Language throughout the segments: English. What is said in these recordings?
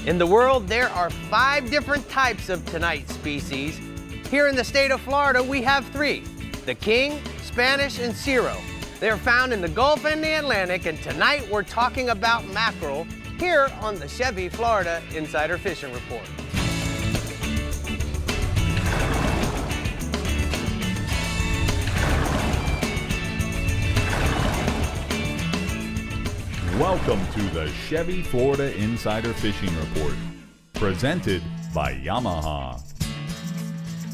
In the world, there are 5 different types of tonight species. Here in the state of Florida, we have 3, the king, Spanish, and Cirro. They are found in the Gulf and the Atlantic, and tonight we're talking about mackerel here on the Chevy Florida Insider Fishing Report. Welcome to the Chevy Florida Insider Fishing Report, presented by Yamaha.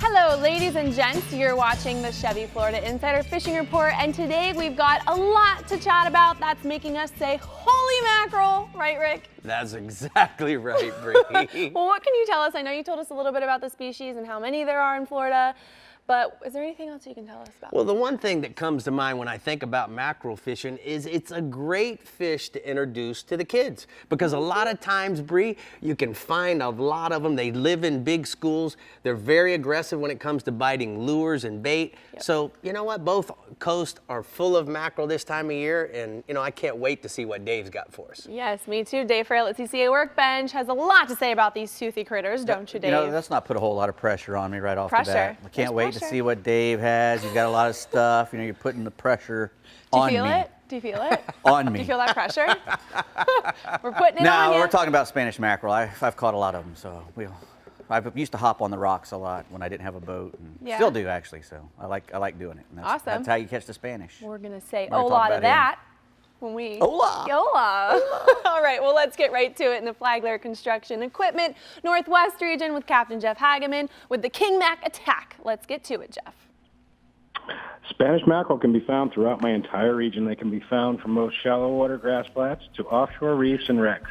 Hello, ladies and gents. You're watching the Chevy Florida Insider Fishing Report, and today we've got a lot to chat about that's making us say, holy mackerel, right, Rick? That's exactly right, Bree. Well, what can you tell us? I know you told us a little bit about the species and how many there are in Florida, but is there anything else you can tell us about? Well, the one thing that comes to mind when I think about mackerel fishing is it's a great fish to introduce to the kids, because a lot of times, Bree, you can find a lot of them. They live in big schools. They're very aggressive when it comes to biting lures and bait. Yep. So, you know what? Both coasts are full of mackerel this time of year, and, you know, I can't wait to see what Dave's got for us. Yes, me too. Dave Frail at CCA Workbench has a lot to say about these toothy critters, don't you, Dave? You know, let's not put a whole lot of pressure on me right off the bat. I can't wait to see what Dave has. He's got a lot of stuff. You know, you're putting the pressure on me. Do you feel it? Do you feel it? On me. Do you feel that pressure? We're putting it on you. No, we're talking about Spanish mackerel. I've caught a lot of them, so I used to hop on the rocks a lot when I didn't have a boat. And still do, actually, so I like doing it. And awesome. That's how you catch the Spanish. We're going to say hola to that. When we Hola. Hola. All right, well, let's get right to it in the Flagler Construction Equipment Northwest region with Captain Jeff Hageman with the King Mac Attack. Let's get to it, Jeff. Spanish mackerel can be found throughout my entire region. They can be found from most shallow water grass flats to offshore reefs and wrecks.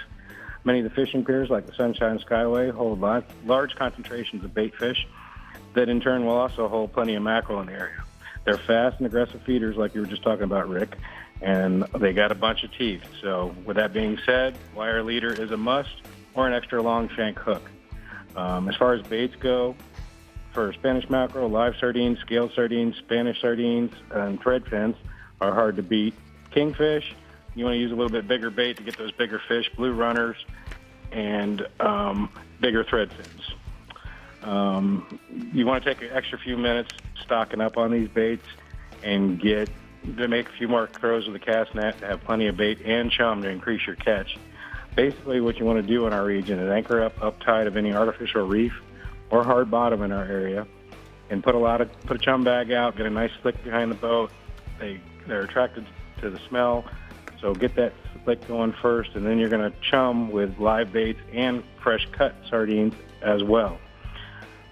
Many of the fishing piers, like the Sunshine Skyway, hold large concentrations of bait fish that in turn will also hold plenty of mackerel in the area. They're fast and aggressive feeders, like you were just talking about, Rick, and they got a bunch of teeth. So with that being said, wire leader is a must, or an extra long shank hook. As far as baits go, for Spanish mackerel, live sardines, scaled sardines, Spanish sardines, and thread fins are hard to beat. Kingfish, you want to use a little bit bigger bait to get those bigger fish, blue runners, and bigger thread fins. You want to take an extra few minutes stocking up on these baits and make a few more throws with the cast net to have plenty of bait and chum to increase your catch. Basically, what you want to do in our region is anchor up tight of any artificial reef or hard bottom in our area, and put a chum bag out, get a nice slick behind the boat. They're attracted to the smell, so get that slick going first, and then you're going to chum with live baits and fresh cut sardines as well.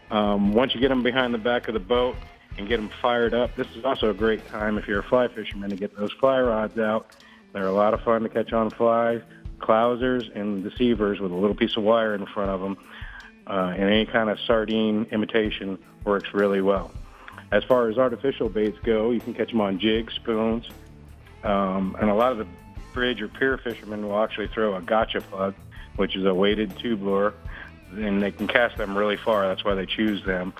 Once you get them behind the back of the boat and get them fired up, this is also a great time if you're a fly fisherman to get those fly rods out. They're a lot of fun to catch on flies, clousers, and deceivers with a little piece of wire in front of them. And any kind of sardine imitation works really well. As far as artificial baits go, you can catch them on jigs, spoons, and a lot of the bridge or pier fishermen will actually throw a gotcha plug, which is a weighted tube lure, and they can cast them really far. That's why they choose them.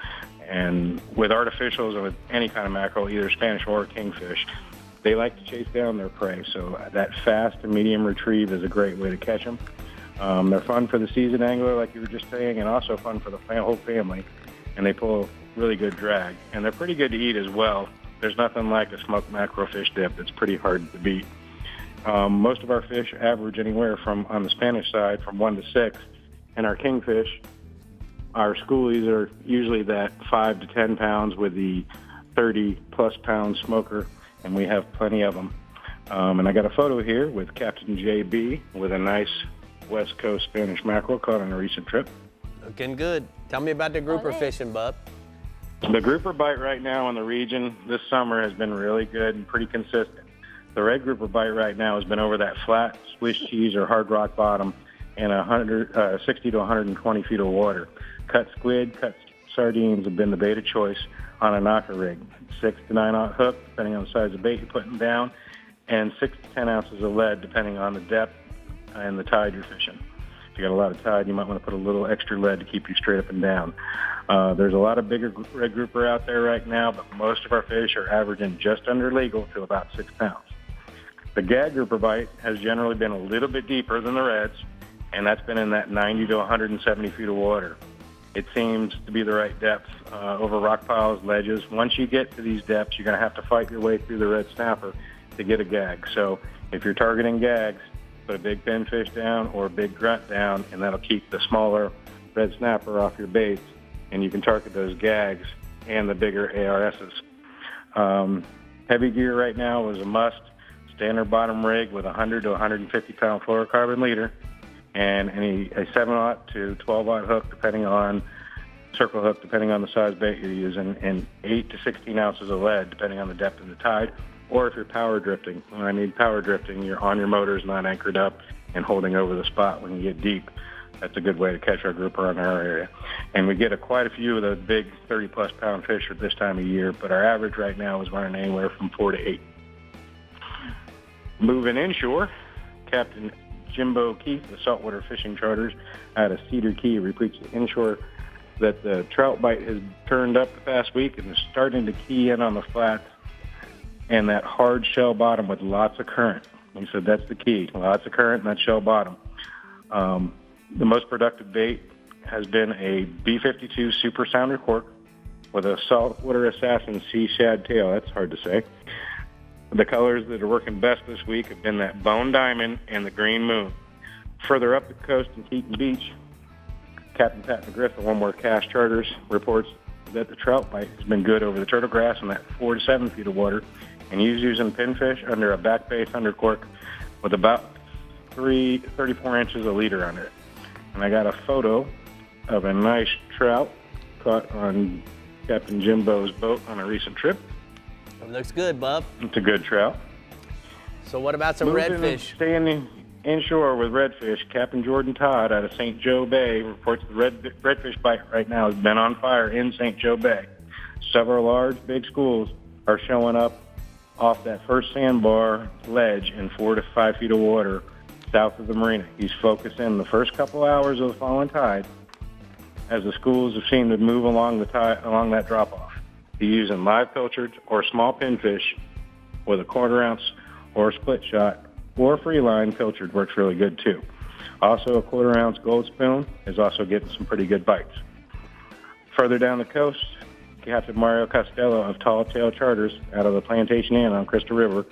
And with artificials and with any kind of mackerel, either Spanish or kingfish, they like to chase down their prey. So that fast and medium retrieve is a great way to catch them. They're fun for the seasoned angler, like you were just saying, and also fun for the whole family. And they pull a really good drag. And they're pretty good to eat as well. There's nothing like a smoked mackerel fish dip that's pretty hard to beat. Most of our fish average anywhere from, on the Spanish side, from 1 to 6. And our kingfish, our schoolies are usually that 5 to 10 pounds with the 30-plus pound smoker, and we have plenty of them. And I got a photo here with Captain JB with a nice West Coast Spanish mackerel caught on a recent trip. Looking good. Tell me about the grouper fishing, bub. The grouper bite right now in the region this summer has been really good and pretty consistent. The red grouper bite right now has been over that flat Swiss cheese or hard rock bottom in 60 to 120 feet of water. Cut squid, cut sardines have been the bait of choice on a knocker rig. 6 to 9 aught hook, depending on the size of bait you're putting down, and 6 to 10 ounces of lead, depending on the depth and the tide you're fishing. If you got a lot of tide, you might want to put a little extra lead to keep you straight up and down. There's a lot of bigger red grouper out there right now, but most of our fish are averaging just under legal to about 6 pounds. The gag grouper bite has generally been a little bit deeper than the reds, and that's been in that 90 to 170 feet of water. It seems to be the right depth over rock piles, ledges. Once you get to these depths, you're going to have to fight your way through the red snapper to get a gag. So if you're targeting gags, put a big pinfish down or a big grunt down, and that'll keep the smaller red snapper off your baits, and you can target those gags and the bigger ARSs. Heavy gear right now is a must. Standard bottom rig with 100 to 150 pound fluorocarbon leader, and a 7/0 to 12/0 hook, depending on circle hook, depending on the size bait you're using, and 8 to 16 ounces of lead, depending on the depth of the tide. Or if you're power drifting, when I mean power drifting, you're on your motors, not anchored up, and holding over the spot when you get deep. That's a good way to catch our grouper on our area. And we get quite a few of the big 30-plus pound fish at this time of year, but our average right now is running anywhere from 4 to 8. Moving inshore, Captain Jimbo Keith, the saltwater fishing charters out of Cedar Key, repeats the inshore that the trout bite has turned up the past week and is starting to key in on the flats and that hard shell bottom with lots of current. He said that's the key, lots of current and that shell bottom. The most productive bait has been a B52 Super Sounder cork with a saltwater assassin sea shad tail. That's hard to say. The colors that are working best this week have been that bone diamond and the green moon. Further up the coast in Keaton Beach, Captain Pat McGriff, the One More Cast Charters, reports that the trout bite has been good over the turtle grass in that 4 to 7 feet of water, and he's using pinfish under a back bay thunder cork with about 34 inches of leader under it. And I got a photo of a nice trout caught on Captain Jimbo's boat on a recent trip. It looks good, bub. It's a good trout. So what about some redfish? Staying inshore with redfish, Captain Jordan Todd out of St. Joe Bay reports the redfish bite right now has been on fire in St. Joe Bay. Several large, big schools are showing up off that first sandbar ledge in 4 to 5 feet of water south of the marina. He's focused in the first couple hours of the falling tide as the schools have seemed to move along the tide, along that drop-off. He's using live pilchards or small pinfish with a 1/4 ounce or a split shot or free line pilchard works really good too. Also, a 1/4 ounce gold spoon is also getting some pretty good bites. Further down the coast, Captain Mario Costello of Tall Tail Charters out of the Plantation Inn on Crystal River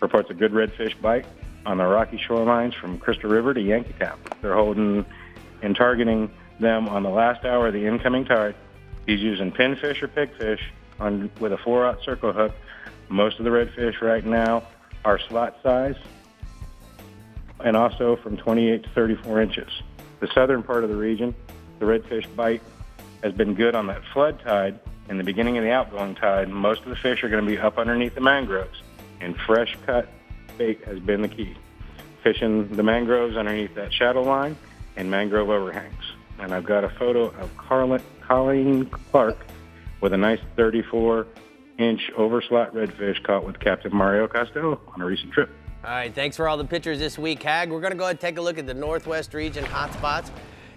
reports a good redfish bite on the rocky shorelines from Crystal River to Yankeetown. They're holding and targeting them on the last hour of the incoming tide. He's using pinfish or pigfish with a 4/0 circle hook. Most of the redfish right now are slot size and also from 28 to 34 inches. The southern part of the region, the redfish bite has been good on that flood tide. In the beginning of the outgoing tide, most of the fish are going to be up underneath the mangroves, and fresh cut bait has been the key. Fishing the mangroves underneath that shadow line and mangrove overhangs. And I've got a photo of Colleen Clark with a nice 34-inch overslot redfish caught with Captain Mario Costello on a recent trip. All right, thanks for all the pictures this week, Hag. We're going to go ahead and take a look at the Northwest region hotspots.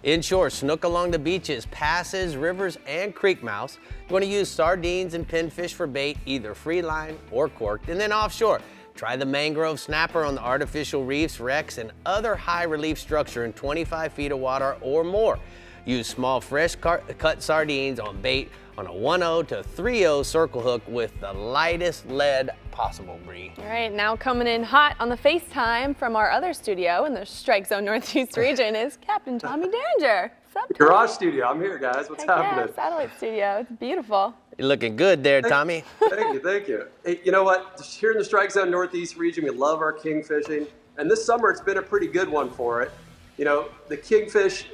Inshore, snook along the beaches, passes, rivers, and creek mouths. You want to use sardines and pinfish for bait, either free line or corked. And then offshore, try the mangrove snapper on the artificial reefs, wrecks, and other high relief structure in 25 feet of water or more. Use small fresh cut sardines on bait on a 1/0 to 3/0 circle hook with the lightest lead possible, Bree. All right, now coming in hot on the FaceTime from our other studio in the Strike Zone Northeast region is Captain Tommy Danger. What's up, Garage studio. I'm here, guys. What's happening? Yeah, satellite studio. It's beautiful. You're looking good there, Tommy. Thank you, thank you. Hey, you know what? Here in the Strike Zone Northeast region, we love our kingfishing, and this summer it's been a pretty good one for it. You know, the kingfish,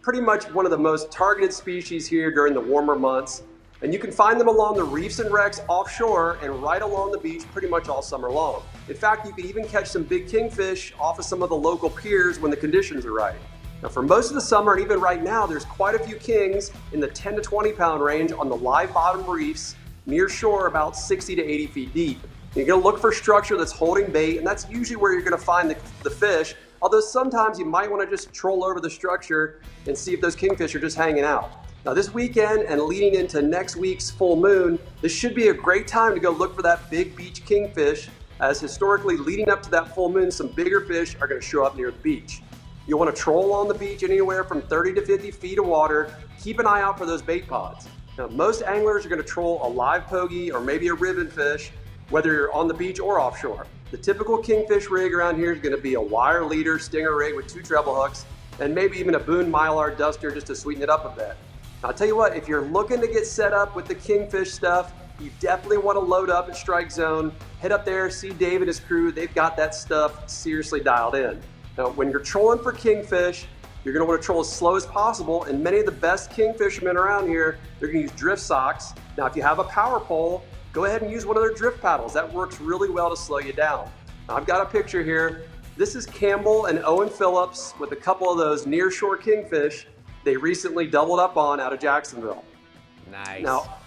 pretty much one of the most targeted species here during the warmer months, and you can find them along the reefs and wrecks offshore and right along the beach pretty much all summer long. In fact, you can even catch some big kingfish off of some of the local piers when the conditions are right. Now, for most of the summer and even right now, there's quite a few kings in the 10 to 20 pound range on the live bottom reefs near shore about 60 to 80 feet deep. You're gonna look for structure that's holding bait, and that's usually where you're gonna find the fish, although sometimes you might wanna just troll over the structure and see if those kingfish are just hanging out. Now this weekend and leading into next week's full moon, this should be a great time to go look for that big beach kingfish, as historically leading up to that full moon, some bigger fish are gonna show up near the beach. You want to troll on the beach anywhere from 30 to 50 feet of water. Keep an eye out for those bait pods. Now, most anglers are going to troll a live pogie or maybe a ribbon fish, whether you're on the beach or offshore. The typical kingfish rig around here is going to be a wire leader stinger rig with 2 treble hooks and maybe even a Boone Mylar duster just to sweeten it up a bit. Now, I'll tell you what, if you're looking to get set up with the kingfish stuff, you definitely want to load up at Strike Zone. Head up there, see Dave and his crew. They've got that stuff seriously dialed in. Now, when you're trolling for kingfish, you're going to want to troll as slow as possible, and many of the best kingfishermen around here, they're going to use drift socks. Now, if you have a power pole, go ahead and use one of their drift paddles. That works really well to slow you down. Now, I've got a picture here. This is Campbell and Owen Phillips with a couple of those nearshore kingfish they recently doubled up on out of Jacksonville. Nice. Now,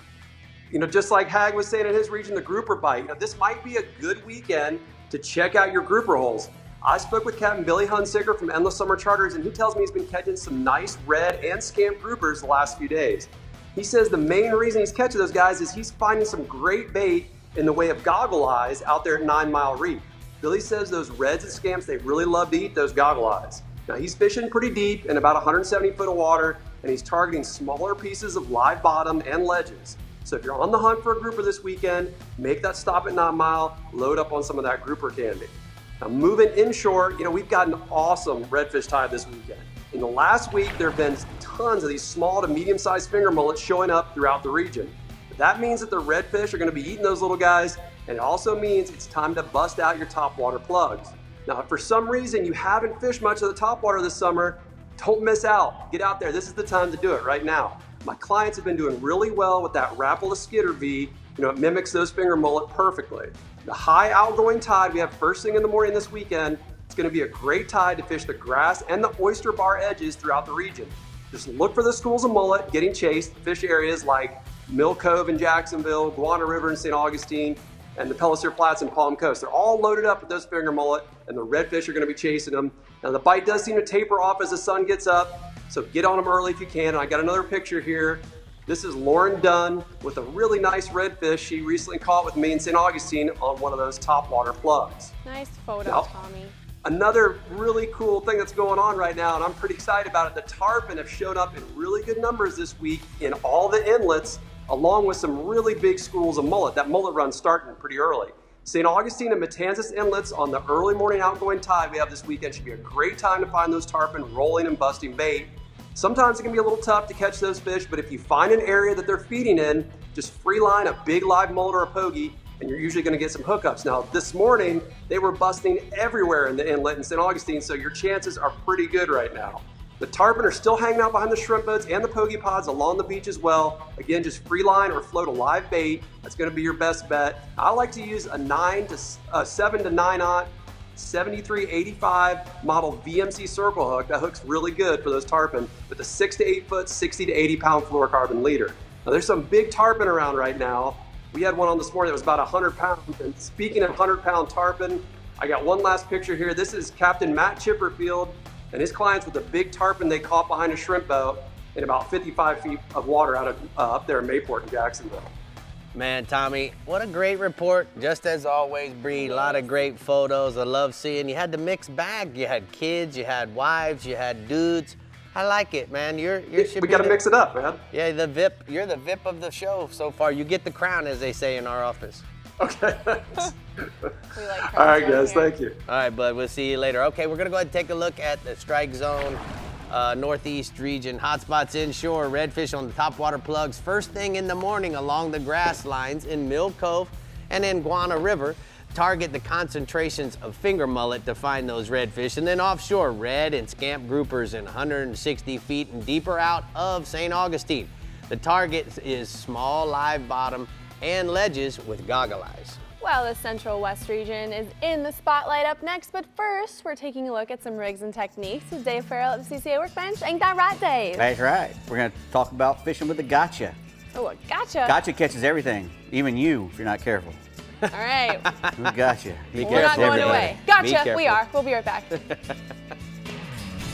just like Hag was saying in his region, the grouper bite. This might be a good weekend to check out your grouper holes. I spoke with Captain Billy Hunsicker from Endless Summer Charters, and he tells me he's been catching some nice red and scamp groupers the last few days. He says the main reason he's catching those guys is he's finding some great bait in the way of goggle eyes out there at 9 Mile Reef. Billy says those reds and scamps, they really love to eat those goggle eyes. Now, he's fishing pretty deep in about 170 foot of water, and he's targeting smaller pieces of live bottom and ledges. So if you're on the hunt for a grouper this weekend, make that stop at 9 Mile, load up on some of that grouper candy. Now, moving inshore, we've got an awesome redfish tide this weekend. In the last week, there have been tons of these small to medium-sized finger mullets showing up throughout the region. But that means that the redfish are going to be eating those little guys, and it also means it's time to bust out your topwater plugs. Now, if for some reason you haven't fished much of the topwater this summer, don't miss out. Get out there. This is the time to do it right now. My clients have been doing really well with that Rapala Skidder V. It mimics those finger mullet perfectly. The high outgoing tide we have first thing in the morning this weekend, it's going to be a great tide to fish the grass and the oyster bar edges throughout the region. Just look for the schools of mullet getting chased, fish areas like Mill Cove in Jacksonville, Guana River in St. Augustine, and the Pellicer Flats and Palm Coast. They're all loaded up with those finger mullet, and the redfish are going to be chasing them. Now, the bite does seem to taper off as the sun gets up, so get on them early if you can. And I got another picture here. This is Lauren Dunn with a really nice redfish she recently caught with me in St. Augustine on one of those topwater plugs. Nice photo, now, Tommy. Another really cool thing that's going on right now, and I'm pretty excited about it, the tarpon have showed up in really good numbers this week in all the inlets, along with some really big schools of mullet. That mullet run's starting pretty early. St. Augustine and Matanzas inlets on the early morning outgoing tide we have this weekend should be a great time to find those tarpon rolling and busting bait. Sometimes it can be a little tough to catch those fish, but if you find an area that they're feeding in, just free line a big live mullet or a pogie, and you're usually going to get some hookups. Now, this morning, they were busting everywhere in the inlet in St. Augustine, so your chances are pretty good right now. The tarpon are still hanging out behind the shrimp boats and the pogie pods along the beach as well. Again, just free line or float a live bait. That's going to be your best bet. I like to use a 7 to 9 aught 7385 model VMC circle hook. That hook's really good for those tarpon with a 6 to 8 foot, 60 to 80 pound fluorocarbon leader. Now, there's some big tarpon around right now. We had one on this morning that was about 100 pounds. And speaking of 100-pound tarpon, I got one last picture here. This is Captain Matt Chipperfield and his clients with a big tarpon they caught behind a shrimp boat in about 55 feet of water out of up there in Mayport in Jacksonville. Man, Tommy, what a great report. Just as always, Bree, a lot of great photos. I love seeing you had the mixed bag. You had kids, you had wives, you had dudes. I like it, man. We got to mix it up, man. Yeah, the VIP. You're the VIP of the show so far. You get the crown, as they say in our office. Okay. We like all right, guys. here. Thank you. All right, bud. We'll see you later. Okay, we're going to go ahead and take a look at the Strike Zone Northeast region. Hotspots inshore, redfish on the topwater plugs. First thing in the morning along the grass lines in Mill Cove and in Guana River. Target the concentrations of finger mullet to find those redfish. And then offshore, red and scamp groupers in 160 feet and deeper out of St. Augustine. The target is small live bottom and ledges with goggle eyes. Well, the Central West region is in the spotlight up next, but first we're taking a look at some rigs and techniques with Dave Farrell at the CCA Workbench. Ain't that right, Dave? That's right. We're going to talk about fishing with a gotcha. Oh, a gotcha. Gotcha catches everything, even you, if you're not careful. All right. We gotcha. Be We're not careful, going everybody. away. Be Gotcha. careful. We are. We'll be right back.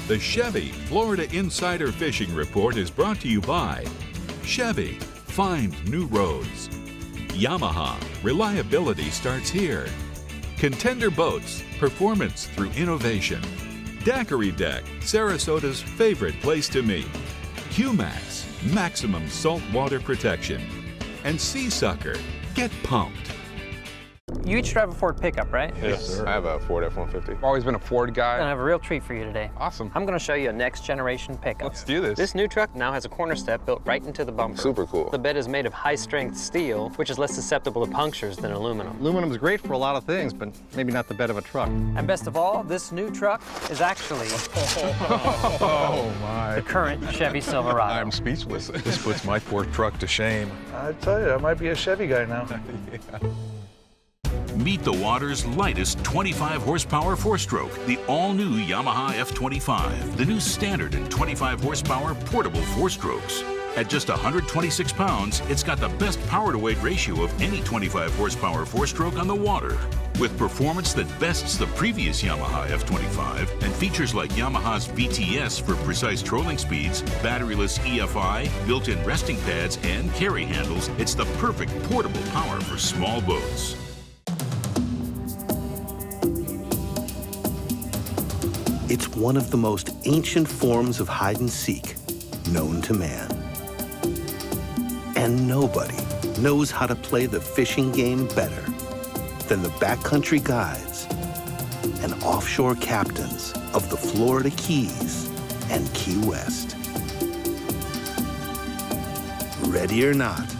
The Chevy Florida Insider Fishing Report is brought to you by Chevy, find new roads. Yamaha, reliability starts here. Contender Boats, performance through innovation. Daiquiri Deck, Sarasota's favorite place to meet. Q-Max, maximum saltwater protection. And Sea Sucker, get pumped. You each drive a Ford pickup, right? Yes, sir. I have a Ford F-150. I've always been a Ford guy. I have a real treat for you today. Awesome. I'm going to show you a next generation pickup. Let's do this. This new truck now has a corner step built right into the bumper. Super cool. The bed is made of high-strength steel, which is less susceptible to punctures than aluminum. Aluminum is great for a lot of things, but maybe not the bed of a truck. And best of all, this new truck is actually Oh, my. the current Chevy Silverado. I'm speechless. This puts my poor truck to shame. I tell you, I might be a Chevy guy now. Meet the water's lightest 25 horsepower four-stroke, the all-new Yamaha F25, the new standard and 25 horsepower portable four-strokes. At just 126 pounds, it's got the best power-to-weight ratio of any 25 horsepower four-stroke on the water. With performance that bests the previous Yamaha F25 and features like Yamaha's VTS for precise trolling speeds, batteryless EFI, built-in resting pads, and carry handles, it's the perfect portable power for small boats. It's one of the most ancient forms of hide and seek known to man. And nobody knows how to play the fishing game better than the backcountry guides and offshore captains of the Florida Keys and Key West. Ready or not,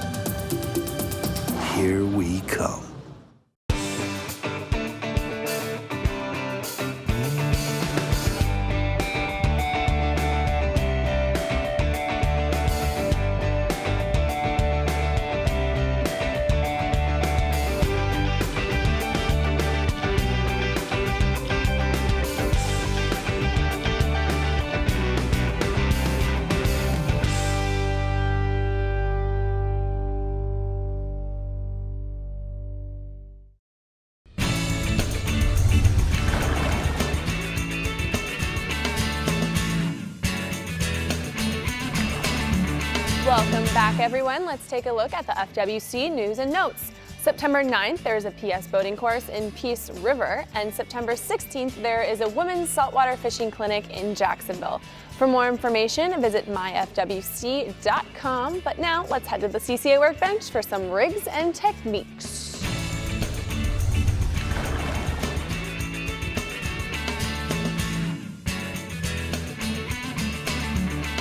here we come. Welcome back, everyone. Let's take a look at the FWC news and notes. September 9th, there's a PS boating course in Peace River, and September 16th, there is a women's saltwater fishing clinic in Jacksonville. For more information, visit myfwc.com. But now, let's head to the CCA workbench for some rigs and techniques.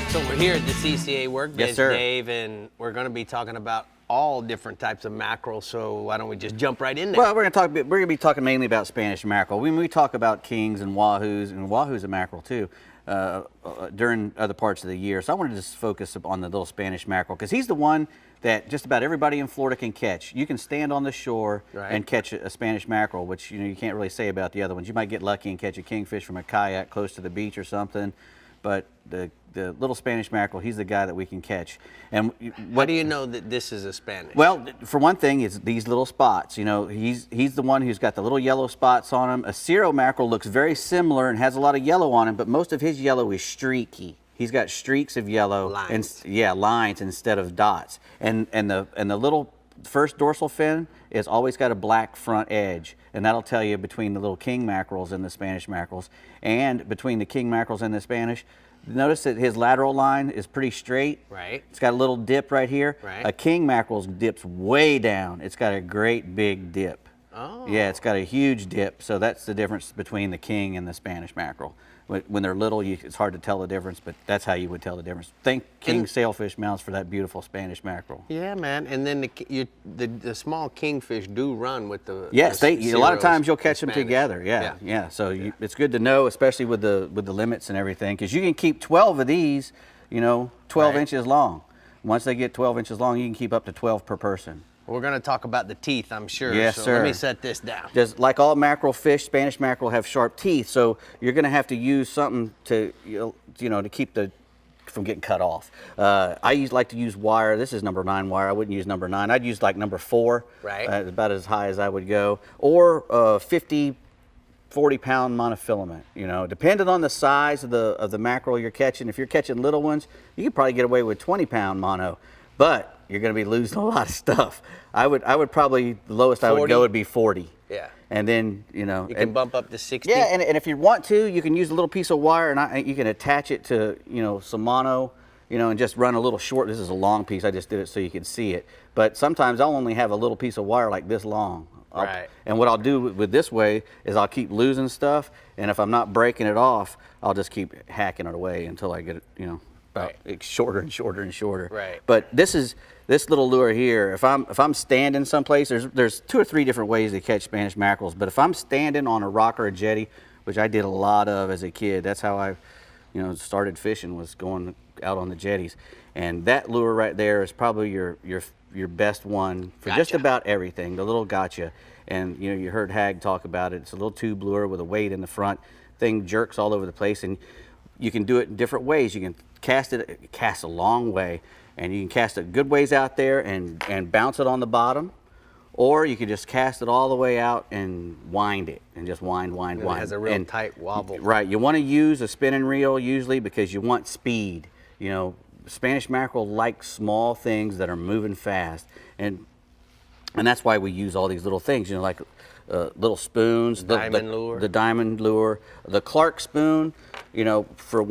So we're here at the CCA workbench, Yes, sir. Dave, and we're going to be talking about all different types of mackerel. So why don't we just jump right in there? Well, we're going to be talking mainly about Spanish mackerel. When we talk about kings and wahoo's a mackerel too, during other parts of the year. So I wanted to just focus on the little Spanish mackerel because he's the one that just about everybody in Florida can catch. You can stand on the shore and catch a Spanish mackerel, which you can't really say about the other ones. You might get lucky and catch a kingfish from a kayak close to the beach or something, but the little Spanish mackerel, he's the guy that we can catch. And how do you know that this is a Spanish? Well, for one thing, it's these little spots. He's the one who's got the little yellow spots on him. A Cero mackerel looks very similar and has a lot of yellow on him, but most of his yellow is streaky. He's got streaks of yellow, lines instead of dots. And the little first dorsal fin is always got a black front edge, and that'll tell you between the little king mackerels and the Spanish mackerels, and between the king mackerels and the Spanish. Notice that his lateral line is pretty straight. Right. It's got a little dip right here. Right. A king mackerel's dips way down. It's got a great big dip. Oh. Yeah, it's got a huge dip. So that's the difference between the king and the Spanish mackerel. When they're little, it's hard to tell the difference, but that's how you would tell the difference. Thank king sailfish mounts for that beautiful Spanish mackerel. Yeah, man. And then the small kingfish do run with the yes. A lot of times you'll catch them Spanish. together. Yeah. So it's good to know, especially with the limits and everything, because you can keep 12 of these, 12 inches long. Once they get 12 inches long, you can keep up to 12 per person. We're going to talk about the teeth, I'm sure. Yes, so sir. Let me set this down. Just like all mackerel fish, Spanish mackerel have sharp teeth, so you're going to have to use something to, to keep from getting cut off. I like to use wire. This is number 9 wire. I wouldn't use number 9. I'd use like number 4. Right. About as high as I would go, or 50, 40-pound monofilament. Depending on the size of the mackerel you're catching. If you're catching little ones, you could probably get away with 20-pound mono, but you're going to be losing a lot of stuff. I would probably, the lowest 40? I would go would be 40. Yeah. And then, You can bump up to 60. Yeah, and if you want to, you can use a little piece of wire and you can attach it to, some mono, and just run a little short. This is a long piece. I just did it so you can see it. But sometimes I'll only have a little piece of wire like this long. Right. And what I'll do with this way is I'll keep losing stuff, and if I'm not breaking it off, I'll just keep hacking it away until I get it, about shorter and shorter and shorter. Right. But this little lure here, if I'm standing someplace, there's 2 or 3 different ways to catch Spanish mackerels. But if I'm standing on a rock or a jetty, which I did a lot of as a kid, that's how I, started fishing, was going out on the jetties. And that lure right there is probably your best one for just about everything. The little gotcha. And you heard Hag talk about it. It's a little tube lure with a weight in the front. Thing jerks all over the place, and you can do it in different ways. You can cast a long way, and you can cast it good ways out there and bounce it on the bottom, or you can just cast it all the way out and wind it and just wind. It has a real tight wobble. Right. You want to use a spinning reel usually because you want speed. Spanish mackerel like small things that are moving fast, and that's why we use all these little things. Like little spoons, the diamond lure, the Clark spoon. For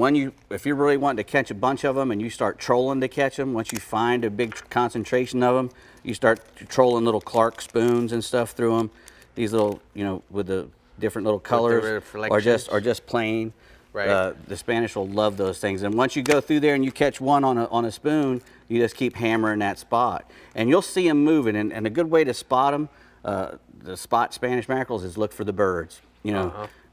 if you're really wanting to catch a bunch of them and you start trolling to catch them, once you find a big concentration of them, you start trolling little Clark spoons and stuff through them. These little, with the different little colors, or just plain. Right. The Spanish will love those things. And once you go through there and you catch one on a spoon, you just keep hammering that spot, and you'll see them moving. And a good way to spot them, the spot Spanish mackerels, is look for the birds.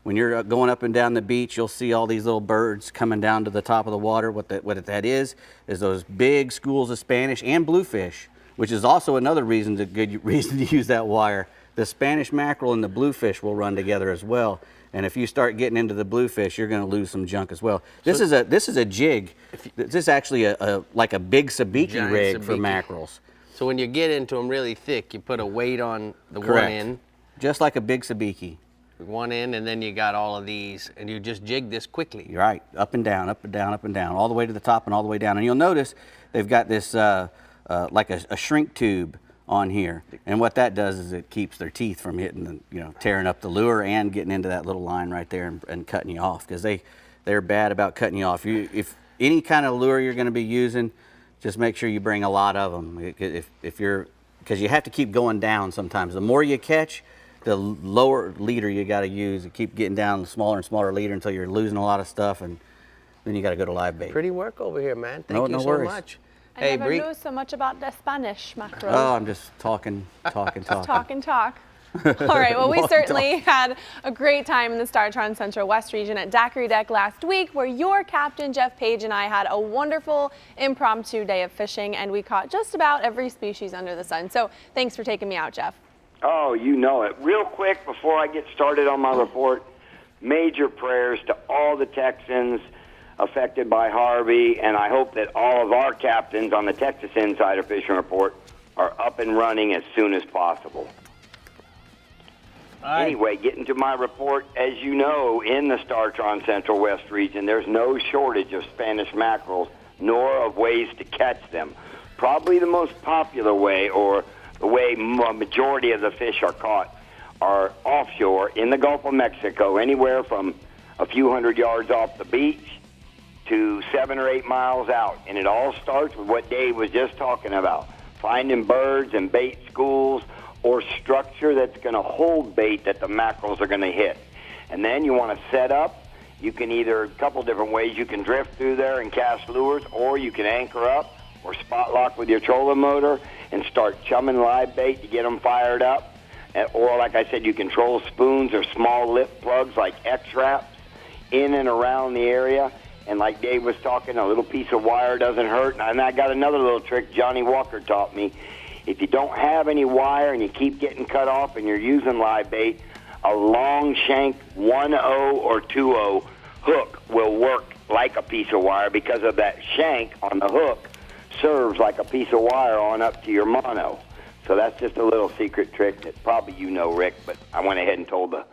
When you're going up and down the beach, you'll see all these little birds coming down to the top of the water. What that is those big schools of Spanish and bluefish, which is also another good reason to use that wire. The Spanish mackerel and the bluefish will run together as well. And if you start getting into the bluefish, you're going to lose some junk as well. This is a jig. This is actually like a big sabiki rig for mackerels. So when you get into them really thick, you put a weight on the Correct. one end. Just like a big sabiki. One end, and then you got all of these, and you just jig this quickly. You're right, up and down, up and down, up and down, all the way to the top and all the way down. And you'll notice they've got this like a shrink tube on here, and what that does is it keeps their teeth from hitting tearing up the lure and getting into that little line right there and cutting you off, because they're bad about cutting you off. If any kind of lure you're going to be using, just make sure you bring a lot of them. Because you have to keep going down sometimes. The more you catch, the lower leader you got to use. You keep getting down smaller and smaller leader until you're losing a lot of stuff, and then you got to go to live bait. Pretty work over here, man. Thank you so worries. much. I never knew so much about the Spanish mackerel. Oh, I'm just talking. Talk. All right, well, we certainly had a great time in the StarTron Central West region at Daiquiri Deck last week, where your captain, Jeff Page, and I had a wonderful impromptu day of fishing, and we caught just about every species under the sun. So thanks for taking me out, Jeff. Oh, you know it. Real quick, before I get started on my report, major prayers to all the Texans affected by Harvey, and I hope that all of our captains on the Texas Insider Fishing Report are up and running as soon as possible. Anyway, getting to my report, as you know, in the StarTron Central West region, there's no shortage of Spanish mackerels, nor of ways to catch them. Probably the most popular way, or the way a majority of the fish are caught, are offshore in the Gulf of Mexico, anywhere from a few hundred yards off the beach to 7 or 8 miles out. And it all starts with what Dave was just talking about, finding birds and bait schools or structure that's going to hold bait that the mackerels are going to hit. And then you want to set up. You can either, a couple different ways, you can drift through there and cast lures, or you can anchor up or spot lock with your trolling motor and start chumming live bait to get them fired up. Or, like I said, you can troll spoons or small lip plugs like X-Wraps in and around the area. And like Dave was talking, a little piece of wire doesn't hurt. And I got another little trick Johnny Walker taught me. If you don't have any wire and you keep getting cut off and you're using live bait, a long shank 1/0 or 2/0 hook will work like a piece of wire, because of that shank on the hook serves like a piece of wire on up to your mono. So that's just a little secret trick that probably you know, Rick, but I went ahead and told the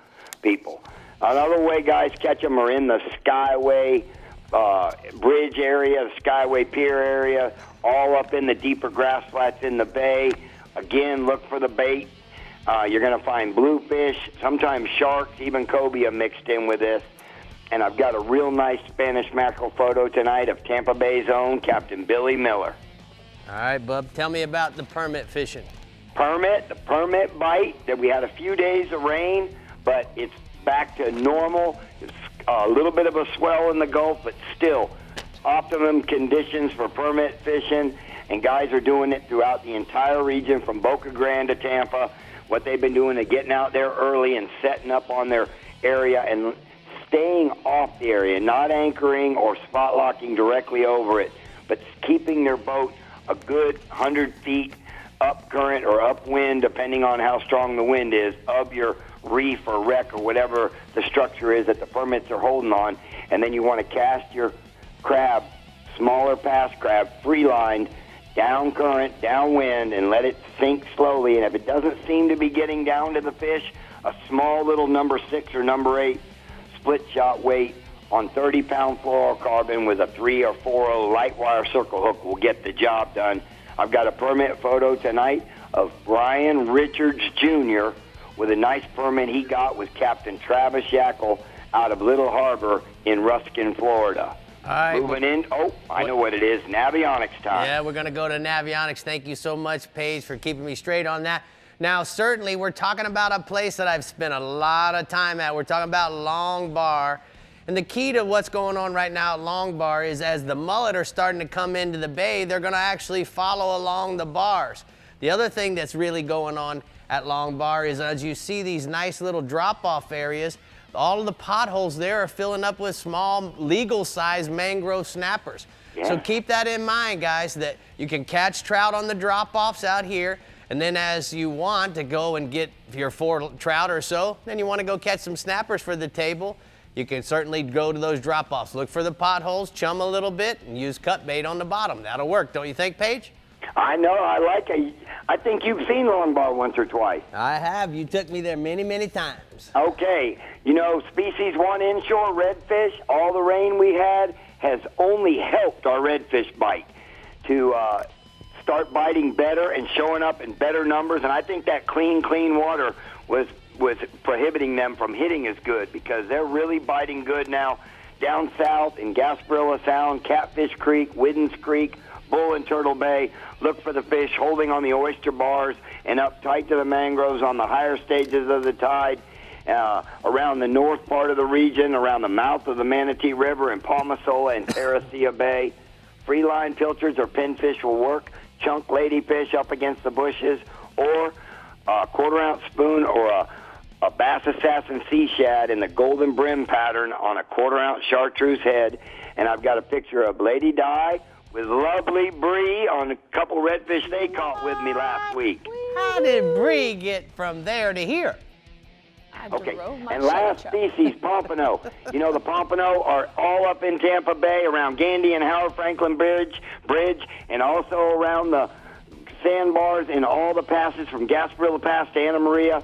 people. Another way guys catch them are in the Skyway bridge area, the Skyway Pier area, all up in the deeper grass flats in the bay. Again, look for the bait. You're going to find bluefish, sometimes sharks, even cobia mixed in with this. And I've got a real nice Spanish mackerel photo tonight of Tampa Bay's own Captain Billy Miller. All right, bub, tell me about the permit fishing. The permit bite, that we had a few days of rain, but it's back to normal. It's a little bit of a swell in the Gulf, but still optimum conditions for permit fishing, and guys are doing it throughout the entire region from Boca Grande to Tampa. What they've been doing is getting out there early and setting up on their area and staying off the area, not anchoring or spot locking directly over it, but keeping their boat a good 100 feet up current or upwind, depending on how strong the wind is, of your reef or wreck or whatever the structure is that the permits are holding on. And then you want to cast your crab, smaller pass crab, free-lined, down current, downwind, and let it sink slowly. And if it doesn't seem to be getting down to the fish, a small little number 6 or number 8 split shot weight on 30-pound fluorocarbon with a 3 or 4 light wire circle hook will get the job done. I've got a permit photo tonight of Brian Richards Jr. with a nice permit he got with Captain Travis Yackle out of Little Harbor in Ruskin, Florida. All right. Moving in. Oh, I know what it is. Navionics time. Yeah, we're going to go to Navionics. Thank you so much, Paige, for keeping me straight on that. Now, certainly, we're talking about a place that I've spent a lot of time at. We're talking about Long Bar. And the key to what's going on right now at Long Bar is as the mullet are starting to come into the bay, they're going to actually follow along the bars. The other thing that's really going on at Long Bar is as you see these nice little drop-off areas, all of the potholes there are filling up with small, legal-sized mangrove snappers. Yeah. So keep that in mind, guys, that you can catch trout on the drop-offs out here, and then as you want to go and get your 4 trout or so, then you want to go catch some snappers for the table, you can certainly go to those drop-offs. Look for the potholes, chum a little bit, and use cut bait on the bottom. That'll work, don't you think, Paige? I know. I like it. I think you've seen Long Bar once or twice. I have. You took me there many, many times. Okay. You know, species 1 inshore, redfish, all the rain we had has only helped our redfish bite to start biting better and showing up in better numbers. And I think that clean water was prohibiting them from hitting as good, because they're really biting good now down south in Gasparilla Sound, Catfish Creek, Whiddens Creek, Bull and Turtle Bay. Look for the fish holding on the oyster bars and up tight to the mangroves on the higher stages of the tide, around the north part of the region, around the mouth of the Manatee River in Palmasola and Teresita Bay. Free-line pilchards or pinfish will work. Chunk ladyfish up against the bushes, or a quarter-ounce spoon or a Bass Assassin sea shad in the golden brim pattern on a quarter-ounce chartreuse head. And I've got a picture of Lady Di with lovely Bree on a couple redfish they caught with me last week. How did Bree get from there to here? Okay, and last species, pompano. You know, the pompano are all up in Tampa Bay around Gandy and Howard Franklin Bridge, and also around the sandbars in all the passes from Gasparilla Pass to Anna Maria.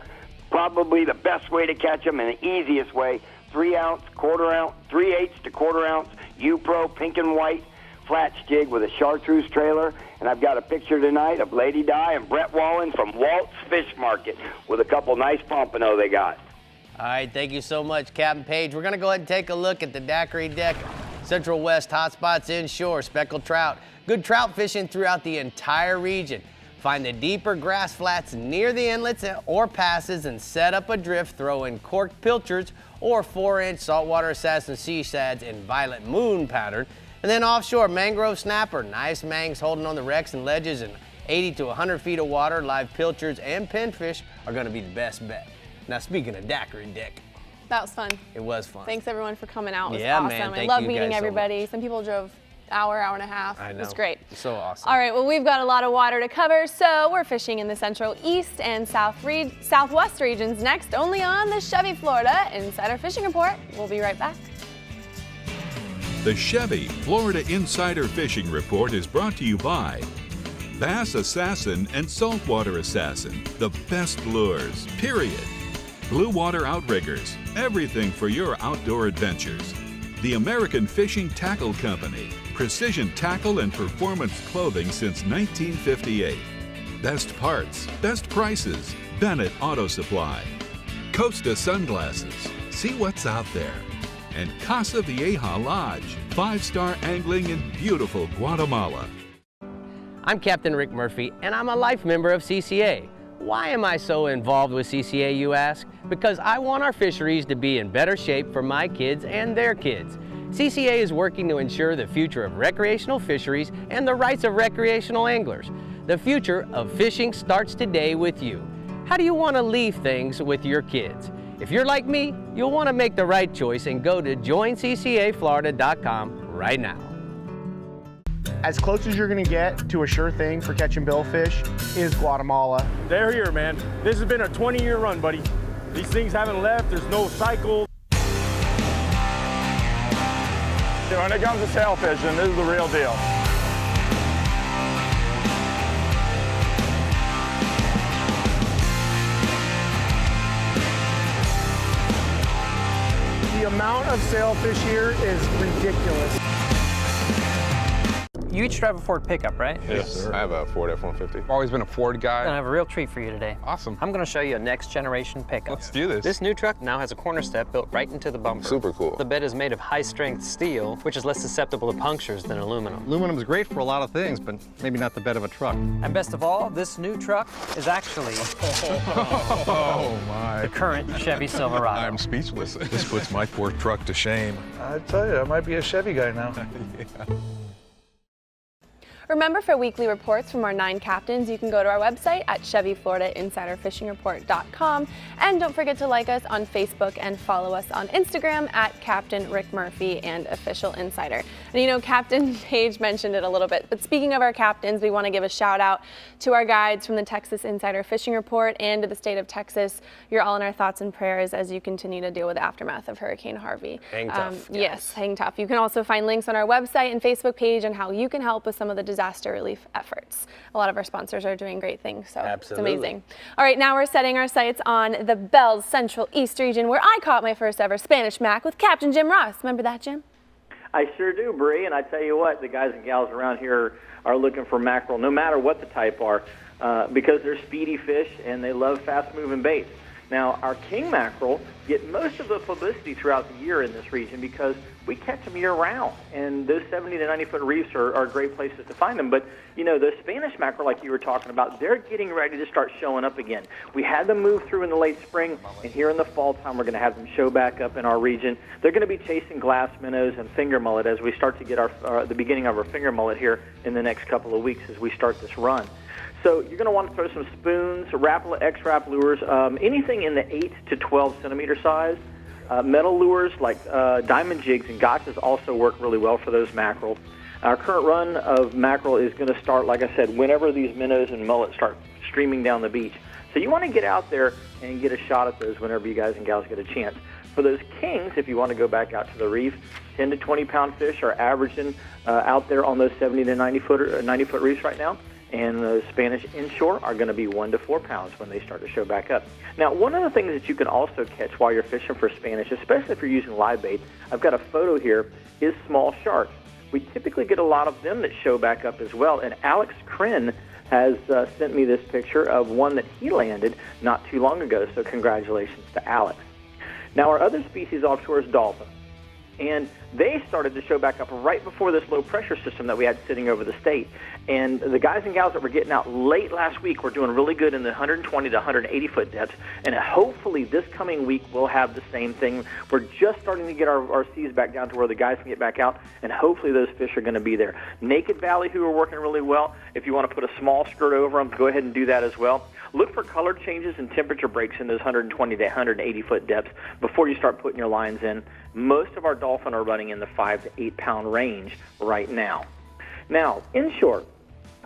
Probably the best way to catch them and the easiest way, 3-ounce, quarter-ounce, 3/8 to quarter-ounce U-Pro pink and white flats jig with a chartreuse trailer. And I've got a picture tonight of Lady Di and Brett Wallen from Walt's Fish Market with a couple nice pompano they got. All right, thank you so much, Captain Page. We're going to go ahead and take a look at the Daiquiri Deck Central West hotspots inshore, speckled trout. Good trout fishing throughout the entire region. Find the deeper grass flats near the inlets or passes and set up a drift, throw in corked pilchards or 4-inch saltwater assassin sea shads in violet moon pattern. And then offshore, mangrove snapper, nice mangs holding on the wrecks and ledges in 80 to 100 feet of water. Live pilchards and pinfish are going to be the best bet. Now, speaking of Daiquiri Deck. That was fun. It was fun. Thanks, everyone, for coming out. It was yeah, awesome. Man, I love meeting everybody. Some people drove hour and a half. I know. It was great. So awesome. All right, well, we've got a lot of water to cover, so we're fishing in the Central East and Southwest regions next, only on the Chevy Florida Insider Fishing Report. We'll be right back. The Chevy Florida Insider Fishing Report is brought to you by Bass Assassin and Saltwater Assassin, the best lures, period. Blue Water Outriggers, everything for your outdoor adventures. The American Fishing Tackle Company, precision tackle and performance clothing since 1958. Best parts, best prices. Bennett Auto Supply. Costa Sunglasses. See what's out there. And Casa Vieja Lodge. 5-star angling in beautiful Guatemala. I'm Captain Rick Murphy, and I'm a life member of CCA. Why am I so involved with CCA, you ask? Because I want our fisheries to be in better shape for my kids and their kids. CCA is working to ensure the future of recreational fisheries and the rights of recreational anglers. The future of fishing starts today with you. How do you want to leave things with your kids? If you're like me, you'll want to make the right choice and go to joinccaflorida.com right now. As close as you're going to get to a sure thing for catching billfish is Guatemala. They're here, man. This has been a 20-year run, buddy. These things haven't left. There's no cycle. When it comes to sail fishing, this is the real deal. The amount of sailfish here is ridiculous. You each drive a Ford pickup, right? Yes, sir. I have a Ford F-150. I've always been a Ford guy. I have a real treat for you today. Awesome. I'm going to show you a next generation pickup. Let's do this. This new truck now has a corner step built right into the bumper. Super cool. The bed is made of high-strength steel, which is less susceptible to punctures than aluminum. Aluminum is great for a lot of things, but maybe not the bed of a truck. And best of all, this new truck is actually Oh, my. the current Chevy Silverado. I'm speechless. This puts my poor truck to shame. I tell you, I might be a Chevy guy now. Yeah. Remember, for weekly reports from our 9 captains, you can go to our website at ChevyFloridaInsiderFishingReport.com. And don't forget to like us on Facebook and follow us on Instagram at Captain Rick Murphy and Official Insider. And you know, Captain Page mentioned it a little bit, but speaking of our captains, we want to give a shout out to our guides from the Texas Insider Fishing Report and to the state of Texas. You're all in our thoughts and prayers as you continue to deal with the aftermath of Hurricane Harvey. Hang tough. Yes, hang tough. You can also find links on our website and Facebook page on how you can help with some of the disaster relief efforts. A lot of our sponsors are doing great things, so Absolutely. It's amazing. All right, now we're setting our sights on the Bells Central East region, where I caught my first ever Spanish Mac with Captain Jim Ross. Remember that, Jim? I sure do, Bree, and I tell you what, the guys and gals around here are looking for mackerel, no matter what the type are, because they're speedy fish and they love fast-moving baits. Now, our king mackerel get most of the publicity throughout the year in this region because we catch them year-round, and those 70 to 90-foot reefs are great places to find them. But, you know, the Spanish mackerel, like you were talking about, they're getting ready to start showing up again. We had them move through in the late spring, and here in the fall time, we're going to have them show back up in our region. They're going to be chasing glass minnows and finger mullet as we start to get the beginning of our finger mullet here in the next couple of weeks as we start this run. So you're going to want to throw some spoons, X-Wrap lures, anything in the 8 to 12 centimeter size. Metal lures like diamond jigs and gotchas also work really well for those mackerel. Our current run of mackerel is going to start, like I said, whenever these minnows and mullet start streaming down the beach. So you want to get out there and get a shot at those whenever you guys and gals get a chance. For those kings, if you want to go back out to the reef, 10 to 20-pound fish are averaging out there on those 70 to 90-foot reefs right now. And the Spanish inshore are going to be 1 to 4 pounds when they start to show back up. Now, one of the things that you can also catch while you're fishing for Spanish, especially if you're using live bait, I've got a photo here, is small sharks. We typically get a lot of them that show back up as well, and Alex Krenn has sent me this picture of one that he landed not too long ago, so congratulations to Alex. Now, our other species offshore is dolphin. And they started to show back up right before this low-pressure system that we had sitting over the state. And the guys and gals that were getting out late last week were doing really good in the 120 to 180-foot depths. And hopefully this coming week we'll have the same thing. We're just starting to get our seas back down to where the guys can get back out, and hopefully those fish are going to be there. Naked Valley, who are working really well, if you want to put a small skirt over them, go ahead and do that as well. Look for color changes and temperature breaks in those 120 to 180-foot depths before you start putting your lines in. Most of our dolphin are running in the 5 to 8 pound range right now. Now, inshore,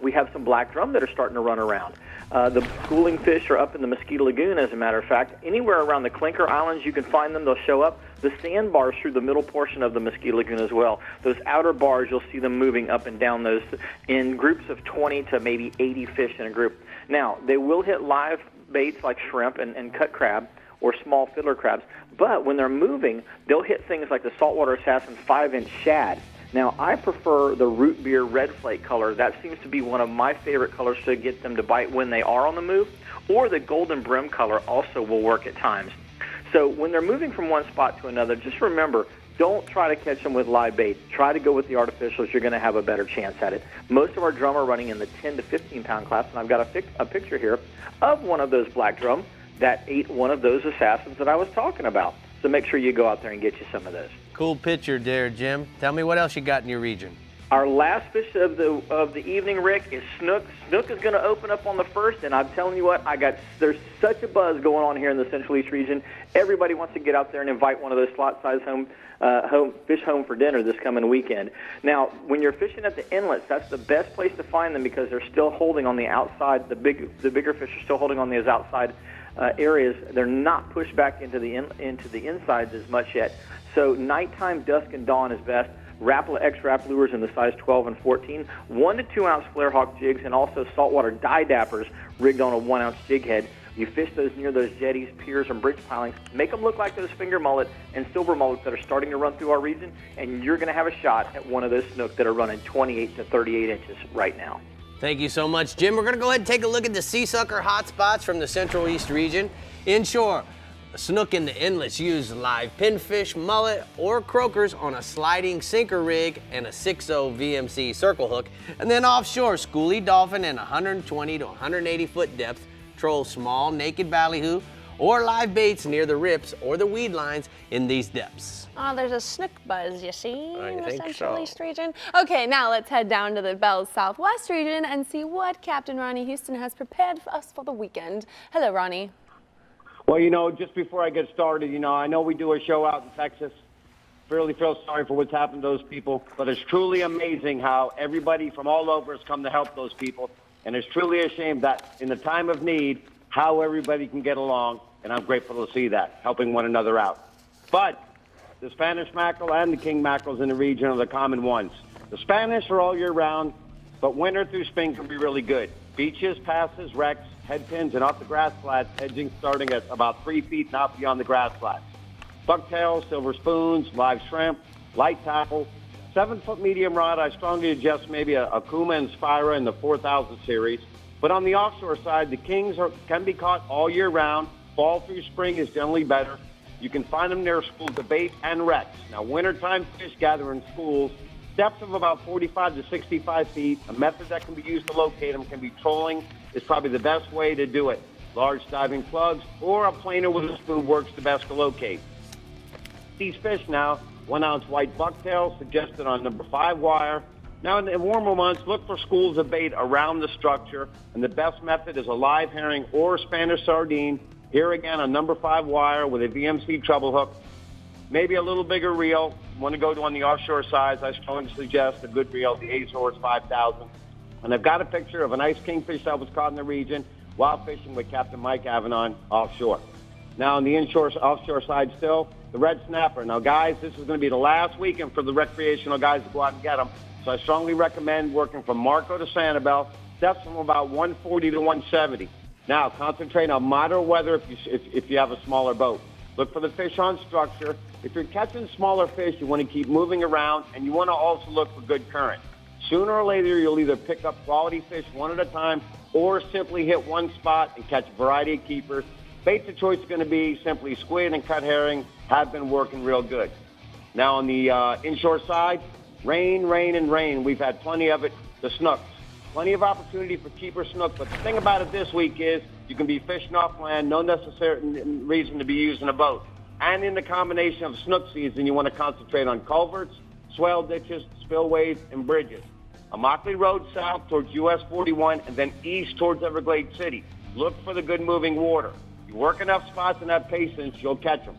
we have some black drum that are starting to run around. The schooling fish are up in the Mosquito Lagoon, as a matter of fact. Anywhere around the Clinker Islands you can find them, they'll show up. The sandbars through the middle portion of the Mosquito Lagoon as well. Those outer bars, you'll see them moving up and down those in groups of 20 to maybe 80 fish in a group. Now, they will hit live baits like shrimp and cut crab or small fiddler crabs, but when they're moving, they'll hit things like the saltwater assassin 5-inch shad. Now, I prefer the root beer red flake color. That seems to be one of my favorite colors to get them to bite when they are on the move. Or the golden brim color also will work at times. So when they're moving from one spot to another, just remember, don't try to catch them with live bait. Try to go with the artificials. You're going to have a better chance at it. Most of our drum are running in the 10 to 15-pound class, and I've got a picture here of one of those black drum that ate one of those assassins that I was talking about. So make sure you go out there and get you some of those. Cool picture there, Jim. Tell me what else you got in your region. Our last fish of the evening, Rick, is snook. Snook is going to open up on the 1st, and I'm telling you what, there's such a buzz going on here in the Central East region. Everybody wants to get out there and invite one of those slot-size fish home for dinner this coming weekend. Now, when you're fishing at the inlets, that's the best place to find them because they're still holding on the outside. The bigger fish are still holding on those outside areas. They're not pushed back into the insides as much yet. So nighttime, dusk, and dawn is best. Rapala X-Rap lures in the size 12 and 14, 1 to 2 ounce flare hawk jigs, and also saltwater die dappers rigged on a 1 ounce jig head. You fish those near those jetties, piers, and bridge pilings. Make them look like those finger mullet and silver mullets that are starting to run through our region, and you're going to have a shot at one of those snook that are running 28 to 38 inches right now. Thank you so much, Jim. We're going to go ahead and take a look at the sea sucker hotspots from the Central East region. Inshore, snook in the inlets use live pinfish, mullet, or croakers on a sliding sinker rig and a 6.0 VMC circle hook. And then offshore, schoolie dolphin in 120 to 180 foot depth troll small naked ballyhoo or live baits near the rips or the weed lines in these depths. Oh, there's a snook buzz, you see, I in the think Central so. East region. Okay, now let's head down to the Bell's Southwest region and see what Captain Ronnie Houston has prepared for us for the weekend. Hello, Ronnie. Well, just before I get started, I know we do a show out in Texas. Really feel sorry for what's happened to those people, but it's truly amazing how everybody from all over has come to help those people. And it's truly a shame that in the time of need, how everybody can get along, and I'm grateful to see that, helping one another out. But the Spanish mackerel and the king mackerels in the region are the common ones. The Spanish are all year round, but winter through spring can be really good. Beaches, passes, wrecks, head pins, and off the grass flats, edging starting at about 3 feet and out beyond the grass flats. Bucktails, silver spoons, live shrimp, light tackle, 7-foot medium rod. I strongly suggest maybe a Kuma and Spira in the 4000 series. But on the offshore side, the kings can be caught all year round. Fall through spring is generally better. You can find them near schools, debate, and wrecks. Now, wintertime fish gather in schools. Depths of about 45 to 65 feet. A method that can be used to locate them can be trolling. Is probably the best way to do it. Large diving plugs or a planer with a spoon works the best to locate. These fish now, 1 ounce white bucktail suggested on number 5 wire. Now in the warmer months, look for schools of bait around the structure, and the best method is a live herring or Spanish sardine. Here again on number 5 wire with a VMC treble hook. Maybe a little bigger reel. Want to go to on the offshore size, I strongly suggest a good reel, the Azores 5000. And I've got a picture of a nice kingfish that was caught in the region while fishing with Captain Mike Avanon offshore. Now on the offshore side still, the red snapper. Now guys, this is going to be the last weekend for the recreational guys to go out and get them. So I strongly recommend working from Marco to Sanibel, depths from about 140 to 170. Now concentrate on moderate weather if you have a smaller boat. Look for the fish on structure. If you're catching smaller fish, you want to keep moving around, and you want to also look for good current. Sooner or later, you'll either pick up quality fish one at a time or simply hit one spot and catch a variety of keepers. Baits of choice is going to be simply squid and cut herring have been working real good. Now on the inshore side, rain, and rain. We've had plenty of it. The snooks. Plenty of opportunity for keeper snook, but the thing about it this week is you can be fishing off land, no necessary reason to be using a boat. And in the combination of snook season, you want to concentrate on culverts, swale ditches, spillways, and bridges. Immokalee Road south towards US 41 and then east towards Everglades City. Look for the good moving water. You work enough spots and have patience, you'll catch them.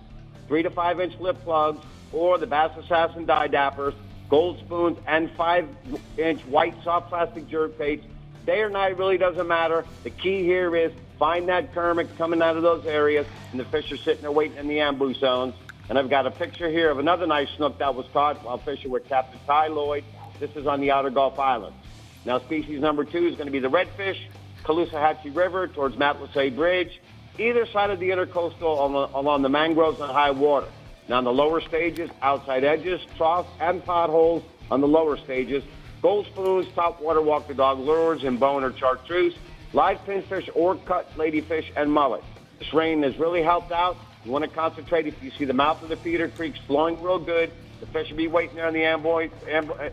3 to 5 inch lip plugs or the Bass Assassin die dappers, gold spoons, and 5-inch white soft plastic jerk baits. Day or night really doesn't matter. The key here is find that kermit coming out of those areas, and the fish are sitting there waiting in the ambush zones. And I've got a picture here of another nice snook that was caught while fishing with Captain Ty Lloyd. This is on the Outer Gulf Islands. Now, species number 2 is going to be the redfish, Caloosahatchee River towards Matlasay Bridge, either side of the intercoastal along the mangroves and high water. Now, in the lower stages, outside edges, troughs, and potholes, on the lower stages. Gold spoons, topwater walk the dog lures, and bone or chartreuse, live pinfish or cut ladyfish and mullet. This rain has really helped out. You want to concentrate if you see the mouth of the feeder creeks flowing real good. The fish will be waiting there in the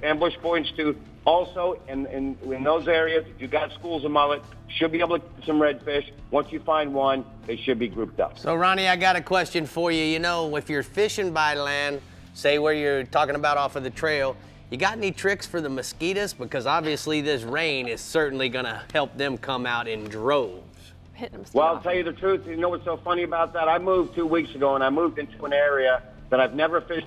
ambush points too. Also, in those areas, if you got schools of mullet, should be able to get some redfish. Once you find one, they should be grouped up. So, Ronnie, I got a question for you. You know, if you're fishing by land, say where you're talking about off of the trail, you got any tricks for the mosquitoes? Because obviously this rain is certainly going to help them come out in droves. Well, I'll tell you the truth. You know what's so funny about that? I moved 2 weeks ago, and I moved into an area that I've never fished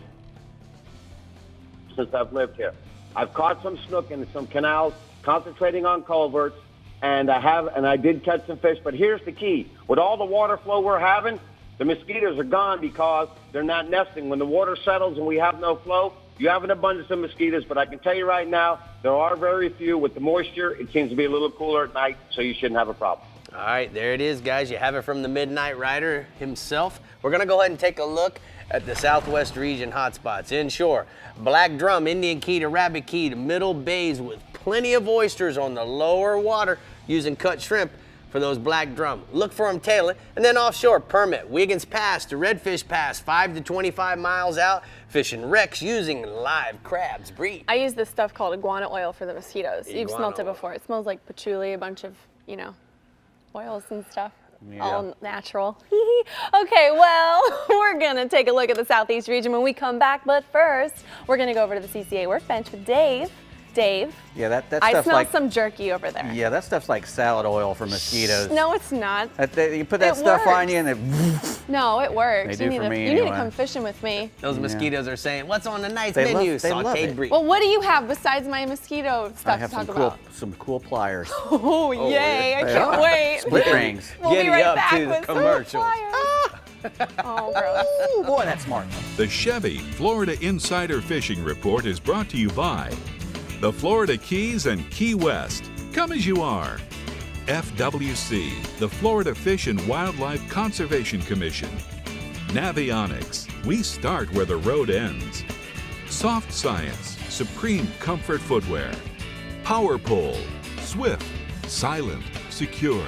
since I've lived here. I've caught some snook in some canals, concentrating on culverts, and I did catch some fish. But here's the key: with all the water flow we're having, the mosquitoes are gone because they're not nesting. When the water settles and we have no flow, you have an abundance of mosquitoes. But I can tell you right now, there are very few. With the moisture, it seems to be a little cooler at night, so you shouldn't have a problem. All right, there it is, guys. You have it from the Midnight Rider himself. We're going to go ahead and take a look at the Southwest region hotspots. Inshore, Black Drum, Indian Key to Rabbit Key to Middle Bays with plenty of oysters on the lower water using cut shrimp for those Black Drum. Look for them tailing. And then offshore, Permit, Wiggins Pass to Redfish Pass, 5 to 25 miles out, fishing wrecks using live crabs. Bree. I use this stuff called iguana oil for the mosquitoes. You've Iguana smelt it oil. before. It smells like patchouli, a bunch of, you know, oils and stuff. Yeah. All natural. Okay, well, we're gonna take a look at the Southeast region when we come back, but first, we're gonna go over to the CCA workbench with Dave. Dave, Yeah, that I stuff's smell like some jerky over there. Yeah, that stuff's like salad oil for mosquitoes. No, it's not. You put that It stuff on works. you and it. No, it works. They You do need for to, me you need to anyway. come fishing with me. Those mosquitoes are saying, what's on tonight's They love- menu? they love Sauteed it. Brie. Well, what do you have besides my mosquito I stuff have to talk some about? some cool pliers. Oh, yay, I They can't are. wait. Split rings. We'll be Giddy right up back to the with some commercials. flyers. Oh, gross. Ooh, boy, that's smart. The Chevy Florida Insider Fishing Report is brought to you by the Florida Keys and Key West. Come as you are. FWC, the Florida Fish and Wildlife Conservation Commission. Navionics, we start where the road ends. Soft Science, supreme comfort footwear. Power Pole, swift, silent, secure.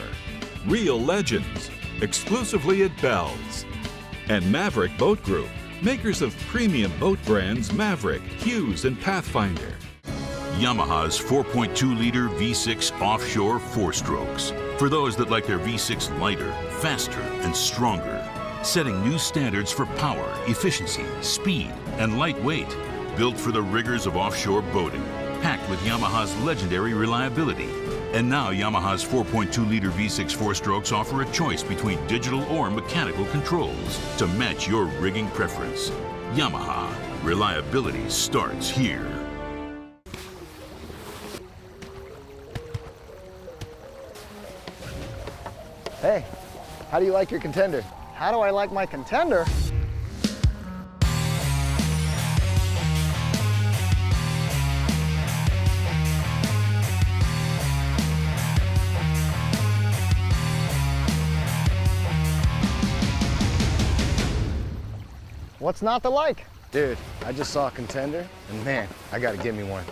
Real legends, exclusively at Bell's. And Maverick Boat Group, makers of premium boat brands Maverick, Hughes, and Pathfinder. Yamaha's 4.2-liter V6 offshore four-strokes. For those that like their V6 lighter, faster, and stronger. Setting new standards for power, efficiency, speed, and lightweight. Built for the rigors of offshore boating. Packed with Yamaha's legendary reliability. And now Yamaha's 4.2-liter V6 four-strokes offer a choice between digital or mechanical controls to match your rigging preference. Yamaha. Reliability starts here. Hey, how do you like your contender? How do I like my contender? What's not to like? Dude, I just saw a contender, and man, I gotta give me one.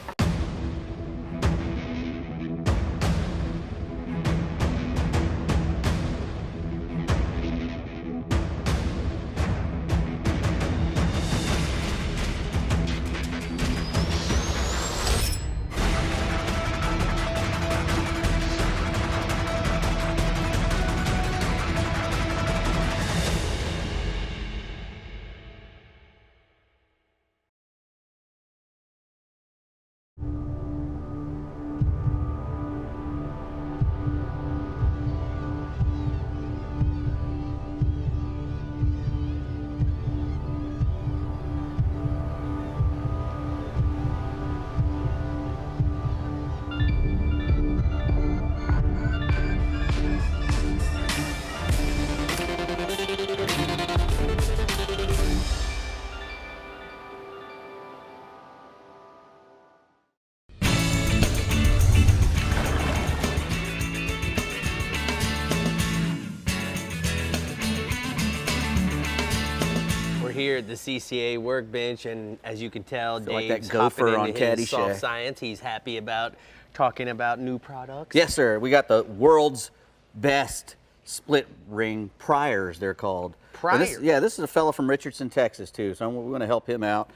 here at the CCA workbench, and as you can tell, Feel like Dave's that gopher hopping on into his soft Caddyshack. science. He's happy about talking about new products. Yes, sir. We got the world's best split ring priors, they're called. And Priors? This is a fellow from Richardson, Texas, too, so we want to help him out.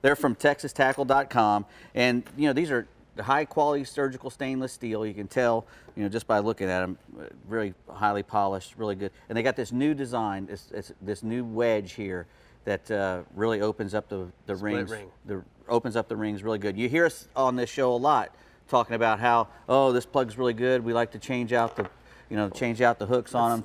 They're from TexasTackle.com, and these are high quality surgical stainless steel. You can tell, just by looking at them, really highly polished, really good. And they got this new design, this new wedge here that really opens up the rings. Ring. Opens up the rings really good. You hear us on this show a lot talking about how, oh, this plug's really good. We like to change out the hooks on them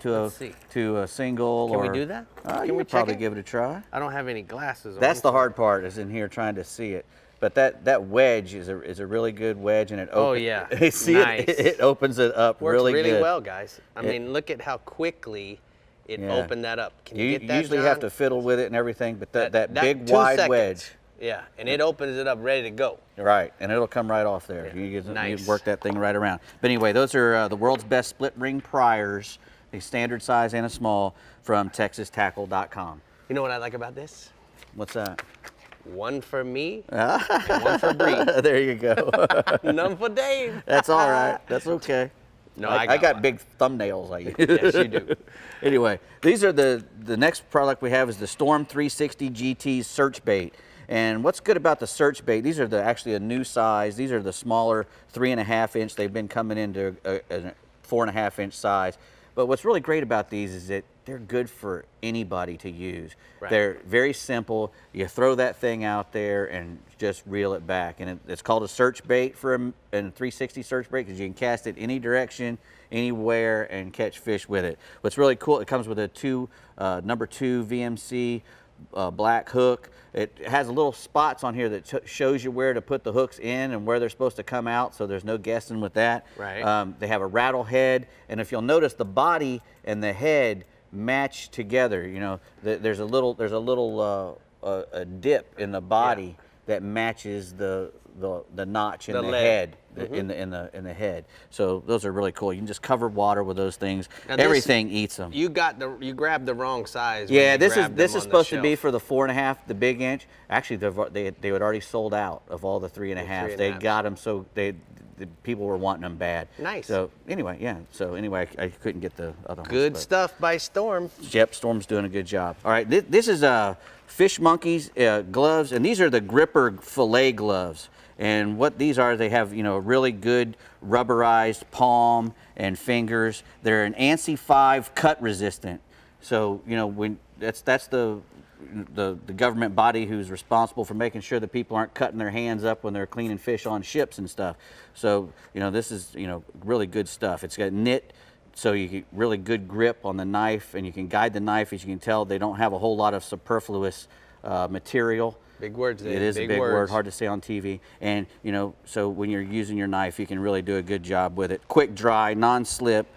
to a single. Can we do that? Can we probably give it a try? I don't have any glasses on. That's the hard part, is in here trying to see it. But that wedge is a really good wedge, and it opens. Oh yeah, see nice. It opens it up Works really good. well, guys. I mean, look at how quickly it opened that up. Can you get that, usually John? have to fiddle with it and everything, but that big 2 wide seconds. wedge. Yeah, and it opens it up ready to go. Right, and it'll come right off there. Yeah. You work that thing right around. But anyway, those are the world's best split ring priors, a standard size and a small, from TexasTackle.com. You know what I like about this? What's that? One for me, and one for Bree. There you go. None for Dave. That's all right. That's okay. No, I got big thumbnails. I use. Yes, you do. Anyway, these are the next product we have is the Storm 360 GT search bait. And what's good about the search bait? These are actually a new size. These are the smaller 3.5 inch. They've been coming into a 4.5 inch size. But what's really great about these is that they're good for anybody to use. Right. They're very simple. You throw that thing out there and just reel it back. And it's called a search bait for a 360 search bait because you can cast it any direction, anywhere, and catch fish with it. What's really cool, it comes with a number 2 VMC black hook. It has little spots on here that shows you where to put the hooks in and where they're supposed to come out, so there's no guessing with that. Right. They have a rattle head, and if you'll notice, the body and the head match together. There's a little dip in the body that matches the notch in the head. In the head. So those are really cool. You can just cover water with those things. Now Everything eats them. You grabbed the wrong size. Yeah, this is supposed to be for the 4.5, the big inch. Actually, they had already sold out of all the 3.5. They got them, so the people were wanting them bad. Nice. So anyway, I couldn't get the other ones. Good stuff by Storm. Yep, Storm's doing a good job. All right, this is Fish Monkeys gloves, and these are the gripper fillet gloves. And what these are, they have really good rubberized palm and fingers. They're an ANSI 5 cut resistant. So when that's the government body who's responsible for making sure that people aren't cutting their hands up when they're cleaning fish on ships and stuff. So this is really good stuff. It's got knit, so you get really good grip on the knife, and you can guide the knife. As you can tell, they don't have a whole lot of superfluous material. Big words, Dave. It is Big a big words. word, hard to say on TV. And, so when you're using your knife, you can really do a good job with it. Quick dry, non-slip,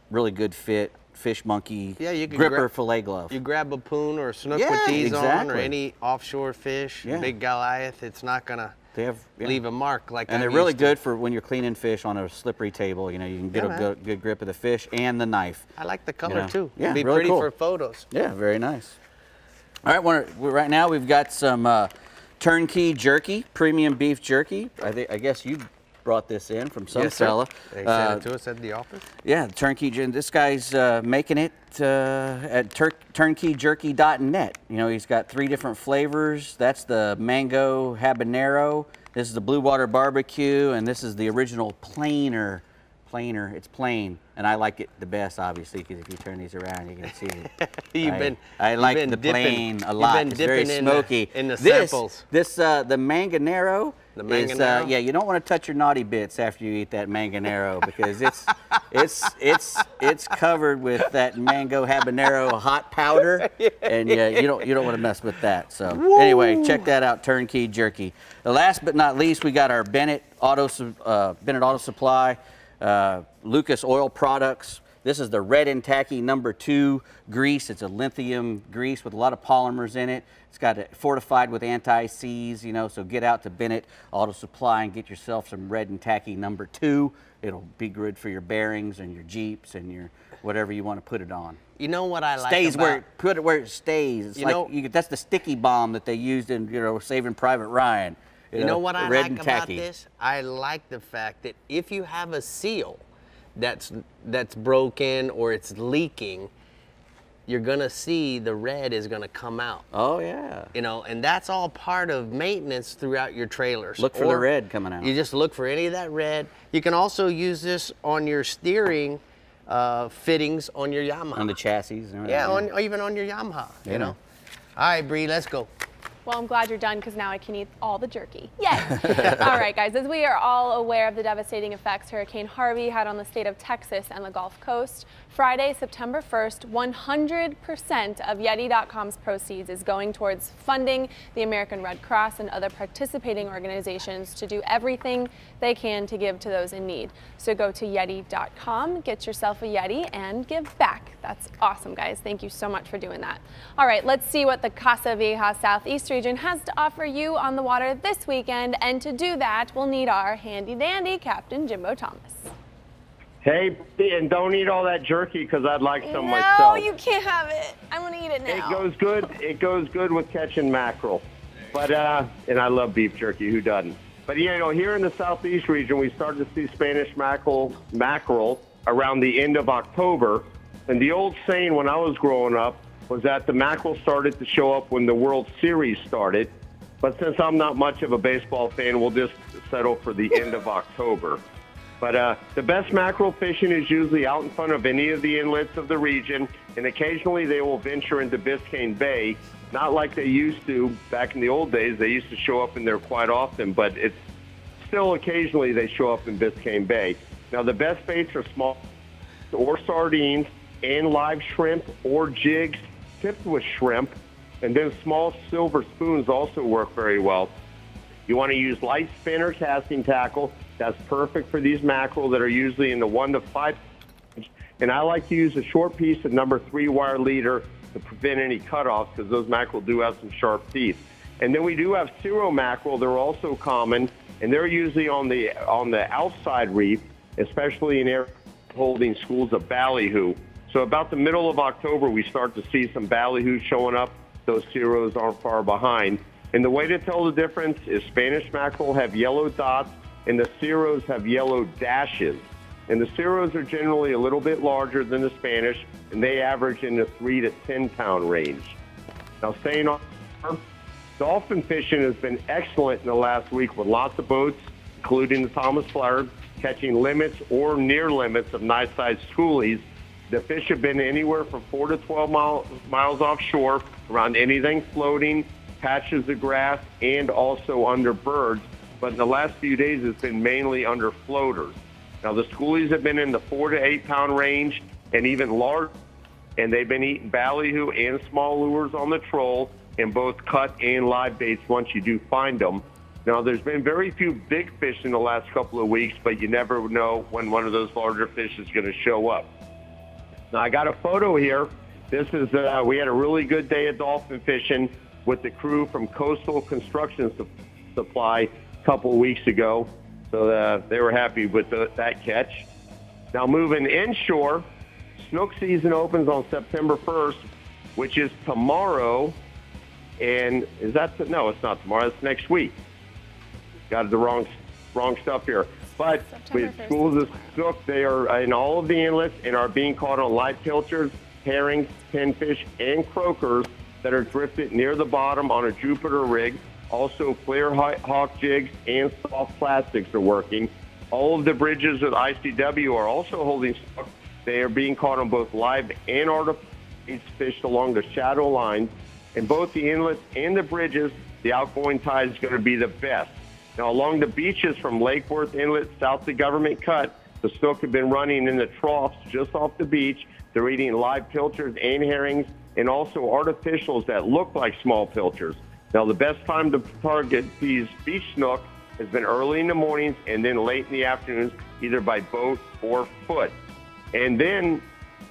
really good fit, Fish Monkey gripper fillet glove. You grab a poon or a snook with these on, or any offshore fish, big Goliath, it's not going to leave a mark like that. And they're really good for when you're cleaning fish on a slippery table. You can get a good grip of the fish and the knife. I like the color too. Yeah, It'd be really pretty cool. for photos. Yeah, very nice. All right, right now we've got some turnkey jerky, premium beef jerky. I guess you brought this in from some fella. They sent it to us at the office. Yeah, turnkey. This guy's making it at turnkeyjerky.net. He's got 3 different flavors. That's the mango habanero. This is the blue water barbecue, and this is the original plainer. It's plain, and I like it the best, obviously, because if you turn these around, you can see. I like the plain a lot. It's very smoky. In the samples. The manganero. You don't want to touch your naughty bits after you eat that manganero because it's covered with that mango habanero hot powder, and you don't want to mess with that. So anyway, check that out, Turnkey Jerky. Last but not least, we got our Bennett Auto Supply. Lucas Oil Products. This is the Red and Tacky #2 grease. It's a lithium grease with a lot of polymers in it. It's got it fortified with anti-seize, you know, so get out to Bennett Auto Supply and get yourself some Red and Tacky #2. It'll be good for your bearings and your Jeeps and your whatever you want to put it on. You know what I like Stays about... put it where it stays. It's that's the sticky bomb that they used in, you know, Saving Private Ryan. You know what I like about this? I like the fact that if you have a seal that's broken or it's leaking, you're gonna see the red is gonna come out. Oh yeah. You know, and that's all part of maintenance throughout your trailers. Look for the red coming out. You just look for any of that red. You can also use this on your steering fittings on your Yamaha. On the chassis. Yeah, even on your Yamaha, you know. All right, Bree, let's go. Well, I'm glad you're done because now I can eat all the jerky. Yay! All right, guys, as we are all aware of the devastating effects Hurricane Harvey had on the state of Texas and the Gulf Coast, Friday, September 1st, 100% of Yeti.com's proceeds is going towards funding the American Red Cross and other participating organizations to do everything they can to give to those in need. So go to Yeti.com, get yourself a Yeti, and give back. That's awesome, guys. Thank you so much for doing that. All right, let's see what the Casa Vieja Southeast region has to offer you on the water this weekend. And to do that, we'll need our handy-dandy Captain Jimbo Thomas. Hey, and don't eat all that jerky because I'd like some No, myself. you can't have it. I want to eat it now. It goes good. It goes good with catching mackerel. But and I love beef jerky. Who doesn't? But you know, here in the southeast region, we started to see Spanish mackerel around the end of October. And the old saying when I was growing up was that the mackerel started to show up when the World Series started. But since I'm not much of a baseball fan, we'll just settle for the end of October. But the best mackerel fishing is usually out in front of any of the inlets of the region, and occasionally they will venture into Biscayne Bay, not like they used to back in the old days. They used to show up in there quite often, but it's still occasionally they show up in Biscayne Bay. Now, the best baits are small or sardines and live shrimp or jigs tipped with shrimp, and then small silver spoons also work very well. You want to use light spinner casting tackle. That's perfect for these mackerel that are usually in the 1 to 5 inch. And I like to use a short piece of number 3 wire leader to prevent any cutoffs because those mackerel do have some sharp teeth. And then we do have cirro mackerel. They're also common, and they're usually on the outside reef, especially in areas holding schools of ballyhoo. So about the middle of October, we start to see some ballyhoo showing up. Those cirros aren't far behind. And the way to tell the difference is Spanish mackerel have yellow dots, and the cirros have yellow dashes. And the cirros are generally a little bit larger than the Spanish, and they average in the 3 to 10 pound range. Now, staying on, dolphin fishing has been excellent in the last week with lots of boats, including the Thomas Flower, catching limits or near limits of nice-sized schoolies. The fish have been anywhere from 4 to 12 miles offshore, around anything floating, patches of grass, and also under birds. But in the last few days, it's been mainly under floaters. Now, the schoolies have been in the 4 to 8 pound range and even large, and they've been eating ballyhoo and small lures on the troll in both cut and live baits once you do find them. Now, there's been very few big fish in the last couple of weeks, but you never know when one of those larger fish is going to show up. Now, I got a photo here. This is, we had a really good day of dolphin fishing with the crew from Coastal Construction Supply couple of weeks ago, so they were happy with that catch. Now moving inshore, snook season opens on September 1st, which is tomorrow, and no, it's not tomorrow, it's next week. Got the wrong stuff here. But with schools of snook, they are in all of the inlets and are being caught on live pilchards, herrings, pinfish, and croakers that are drifted near the bottom on a Jupiter rig. Also, clear hawk jigs and soft plastics are working. All of the bridges at ICW are also holding snook. They are being caught on both live and artificial fished along the shadow lines. In both the inlets and the bridges, the outgoing tide is going to be the best. Now, along the beaches from Lake Worth Inlet south to Government Cut, the snook have been running in the troughs just off the beach. They're eating live pilchards and herrings, and also artificials that look like small pilchards. Now, the best time to target these beach snook has been early in the mornings and then late in the afternoons, either by boat or foot. And then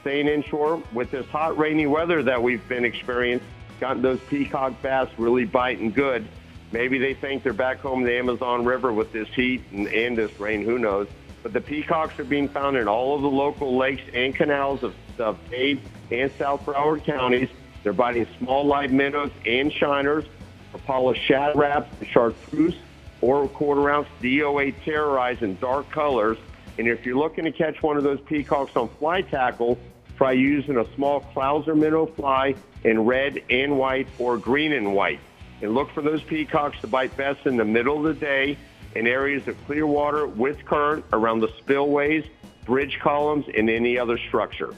staying inshore with this hot, rainy weather that we've been experiencing, gotten those peacock bass really biting good. Maybe they think they're back home in the Amazon River with this heat and this rain, who knows. But the peacocks are being found in all of the local lakes and canals of Dade and South Broward counties. They're biting small live minnows and shiners, Rapala shad wraps, and chartreuse, or quarter-ounce DOA terrorize in dark colors. And if you're looking to catch one of those peacocks on fly tackle, try using a small Clouser minnow fly in red and white or green and white. And look for those peacocks to bite best in the middle of the day in areas of clear water with current around the spillways, bridge columns, and any other structure.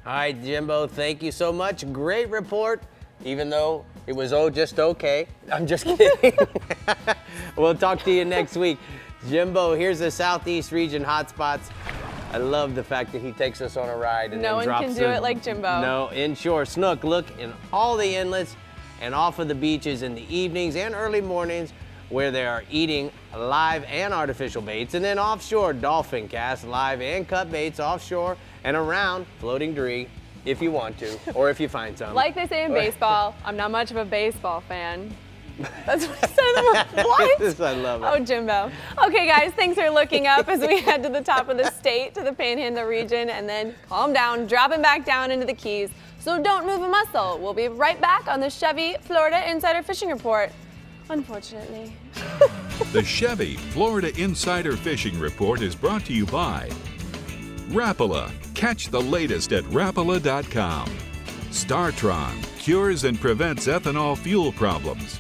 All right, Jimbo, thank you so much. Great report, even though it was just okay. I'm just kidding. We'll talk to you next week. Jimbo, here's the Southeast region hotspots. I love the fact that he takes us on a ride and no then one drops can do it like Jimbo. No, inshore snook. Look in all the inlets and off of the beaches in the evenings and early mornings where they are eating live and artificial baits. And then offshore, dolphin cast, live and cut baits offshore and around floating debris if you want to or if you find some. Like they say in baseball, I'm not much of a baseball fan. That's what I said. What? I love it. Oh, Jimbo. Okay, guys, things are looking up as we head to the top of the state, to the Panhandle region, and then calm down, dropping back down into the Keys. So don't move a muscle. We'll be right back on the Chevy Florida Insider Fishing Report, unfortunately. The Chevy Florida Insider Fishing Report is brought to you by Rapala. Catch the latest at Rapala.com. StarTron cures and prevents ethanol fuel problems.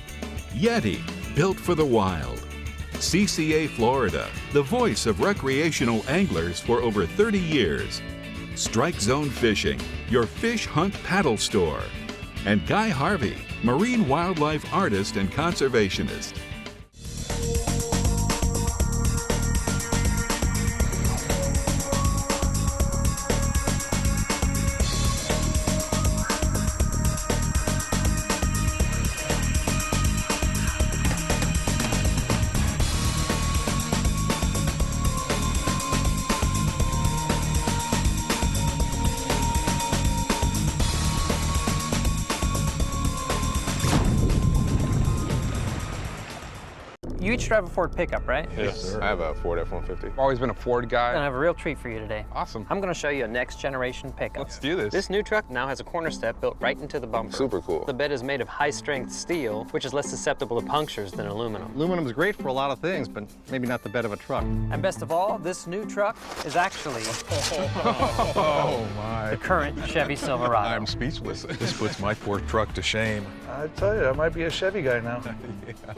Yeti, built for the wild. CCA Florida, the voice of recreational anglers for over 30 years. Strike Zone Fishing, your fish hunt paddle store. And Guy Harvey, marine wildlife artist and conservationist. You each drive a Ford pickup, right? Yes, sir. I have a Ford F-150. I've always been a Ford guy. I have a real treat for you today. Awesome. I'm going to show you a next generation pickup. Let's do this. This new truck now has a corner step built right into the bumper. Super cool. The bed is made of high-strength steel, which is less susceptible to punctures than aluminum. Aluminum is great for a lot of things, but maybe not the bed of a truck. And best of all, this new truck is actually Oh, my. the current Chevy Silverado. I'm speechless. This puts my poor truck to shame. I tell you, I might be a Chevy guy now. Yeah.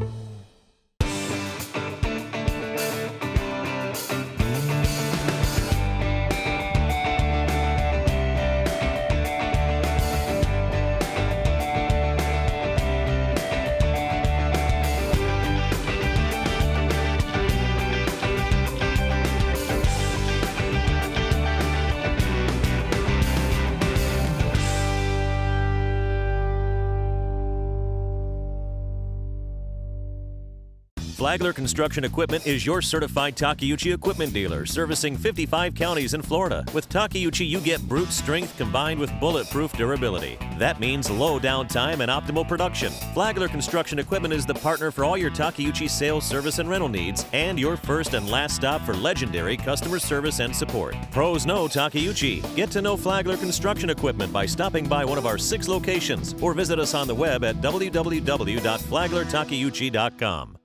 Flagler Construction Equipment is your certified Takeuchi equipment dealer, servicing 55 counties in Florida. With Takeuchi, you get brute strength combined with bulletproof durability. That means low downtime and optimal production. Flagler Construction Equipment is the partner for all your Takeuchi sales, service, and rental needs, and your first and last stop for legendary customer service and support. Pros know Takeuchi. Get to know Flagler Construction Equipment by stopping by one of our 6 locations or visit us on the web at www.flaglertakeuchi.com.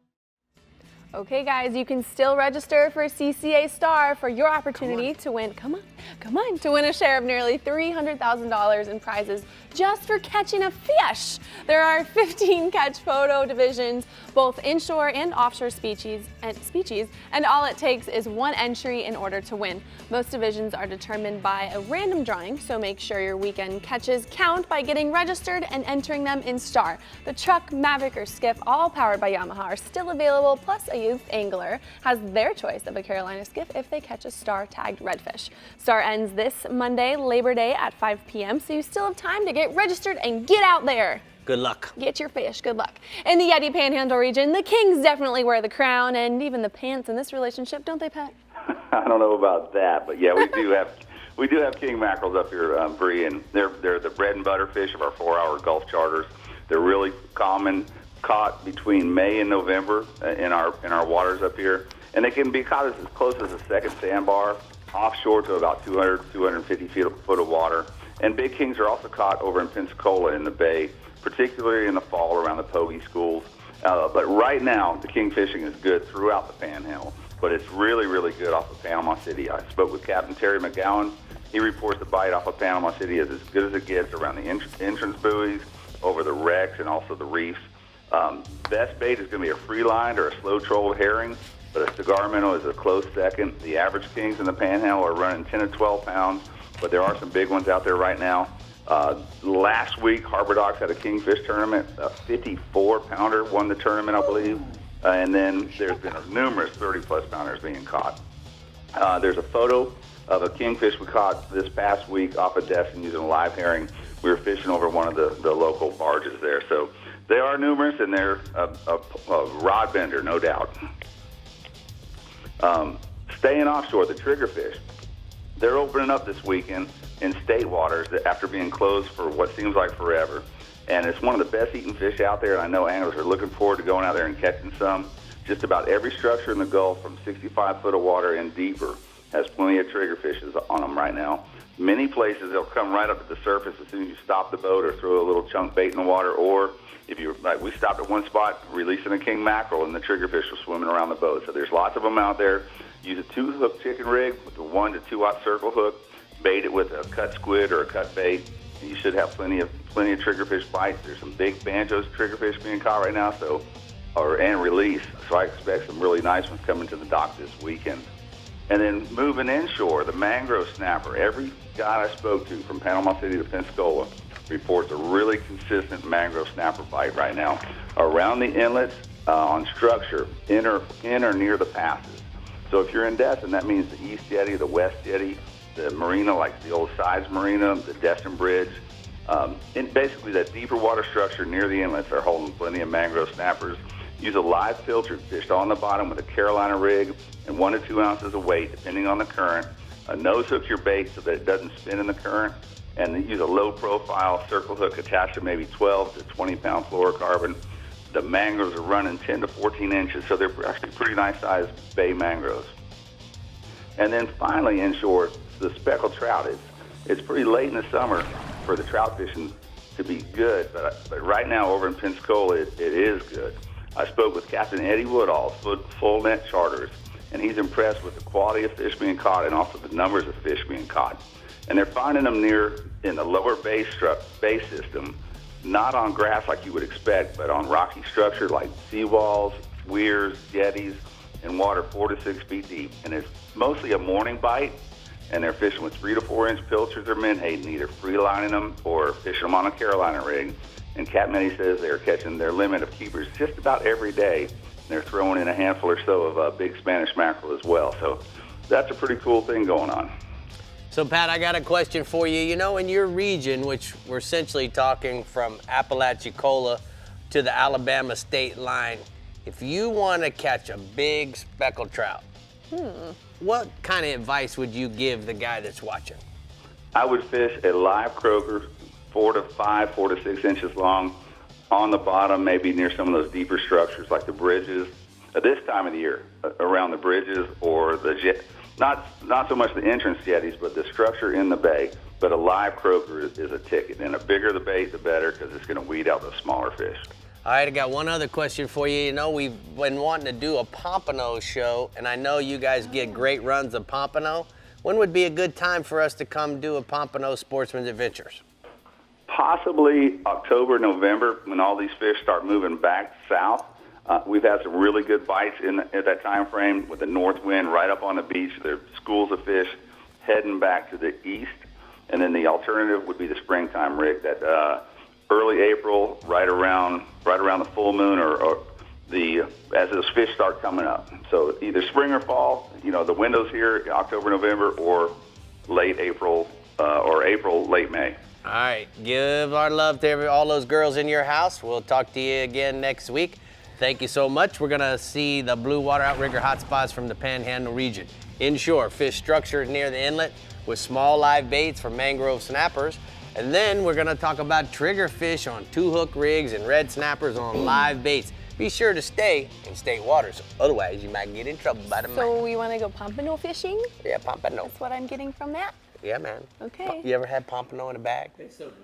Okay, guys, you can still register for CCA Star for your opportunity to win. Come on, to win a share of nearly $300,000 in prizes just for catching a fish. There are 15 catch photo divisions, both inshore and offshore species, and all it takes is one entry in order to win. Most divisions are determined by a random drawing, so make sure your weekend catches count by getting registered and entering them in Star. The truck, Maverick, or skiff, all powered by Yamaha, are still available, plus a youth angler has their choice of a Carolina skiff if they catch a Star-tagged redfish. Star ends this Monday, Labor Day at 5 p.m., so you still have time to get registered and get out there. Good luck. Get your fish. Good luck. In the Yeti Panhandle region, the Kings definitely wear the crown and even the pants in this relationship, don't they, Pat? I don't know about that, but yeah, we do have We do have king mackerels up here, Bree, and they're the bread and butter fish of our 4-hour Gulf charters. They're really common, caught between May and November in our waters up here, and they can be caught as close as a second sandbar, offshore to about 200, 250 foot of water. And big kings are also caught over in Pensacola in the bay, particularly in the fall around the pogie schools. But right now, the king fishing is good throughout the Panhandle, but it's really, really good off of Panama City. I spoke with Captain Terry McGowan. He reports the bite off of Panama City is as good as it gets around the entrance buoys, over the wrecks, and also the reefs. Best bait is going to be a free line or a slow trolled herring, but a cigar minnow is a close second. The average kings in the Panhandle are running 10 to 12 pounds, but there are some big ones out there right now. Last week, Harbor Docks had a kingfish tournament. A 54-pounder won the tournament, I believe. And then there's been numerous 30-plus pounders being caught. There's a photo of a kingfish we caught this past week off of Destin using a live herring. We were fishing over one of the local barges there. So they are numerous, and they're a rod bender, no doubt. Staying offshore, the triggerfish, they're opening up this weekend in state waters after being closed for what seems like forever. And it's one of the best eating fish out there, and I know anglers are looking forward to going out there and catching some. Just about every structure in the Gulf from 65 foot of water and deeper has plenty of triggerfishes on them right now. Many places, they'll come right up to the surface as soon as you stop the boat or throw a little chunk bait in the water, or if you, like we stopped at one spot releasing a king mackerel and the triggerfish was swimming around the boat. So there's lots of them out there. Use a 2-hook chicken rig with a 1 to 2-aught circle hook. Bait it with a cut squid or a cut bait. You should have plenty of triggerfish bites. There's some big banjos triggerfish being caught right now, and released. So I expect some really nice ones coming to the dock this weekend. And then moving inshore, the mangrove snapper. Every guy I spoke to from Panama City to Pensacola reports a really consistent mangrove snapper bite right now. Around the inlets, on structure, in or near the passes. So if you're in Destin, that means the East Jetty, the West Jetty, the marina, like the old Sides Marina, the Destin Bridge. And basically that deeper water structure near the inlets are holding plenty of mangrove snappers. Use a live filter fished on the bottom with a Carolina rig and 1 to 2 ounces of weight, depending on the current. Nose hook your bait so that it doesn't spin in the current, and then use a low-profile circle hook attached to maybe 12 to 20-pound fluorocarbon. The mangroves are running 10 to 14 inches, so they're actually pretty nice-sized bay mangroves. And then finally, inshore, the speckled trout. It's pretty late in the summer for the trout fishing to be good, but right now over in Pensacola, it is good. I spoke with Captain Eddie Woodall, Full Net Charters, and he's impressed with the quality of fish being caught and also the numbers of fish being caught. And they're finding them in the lower bay system, not on grass like you would expect, but on rocky structure like seawalls, weirs, jetties, and water 4 to 6 feet deep. And it's mostly a morning bite, and they're fishing with 3 to 4 inch pilchards or menhaden, either free lining them or fishing them on a Carolina rig. And Captain Eddie says they're catching their limit of keepers just about every day. They're throwing in a handful or so of big Spanish mackerel as well. So that's a pretty cool thing going on. So, Pat, I got a question for you. You know, in your region, which we're essentially talking from Apalachicola to the Alabama state line, if you want to catch a big speckled trout, what kind of advice would you give the guy that's watching? I would fish a live croaker, 4 to 6 inches long, on the bottom, maybe near some of those deeper structures like the bridges. At this time of the year, around the bridges or the jet, not so much the entrance jetties, but the structure in the bay. But a live croaker is a ticket, and the bigger the bait, the better, because it's going to weed out the smaller fish. All right, I got one other question for you. You know, we've been wanting to do a pompano show, and I know you guys get great runs of pompano. When would be a good time for us to come do a pompano Sportsman's Adventures? Possibly October, November, when all these fish start moving back south. We've had some really good bites at that time frame with the north wind right up on the beach. There are schools of fish heading back to the east. And then the alternative would be the springtime rig, that early April, right around the full moon, or as those fish start coming up. So either spring or fall, you know, the windows here, October, November, or late April, or April, late May. All right, give our love to all those girls in your house. We'll talk to you again next week. Thank you so much. We're gonna see the blue water outrigger hotspots from the Panhandle region. Inshore, fish structures near the inlet with small live baits for mangrove snappers. And then we're gonna talk about triggerfish on 2-hook rigs and red snappers on live baits. Be sure to stay in state waters, otherwise you might get in trouble by the man. So we want to go pompano fishing? Yeah, pompano. That's what I'm getting from that? Yeah, man. Okay. You ever had pompano in a bag?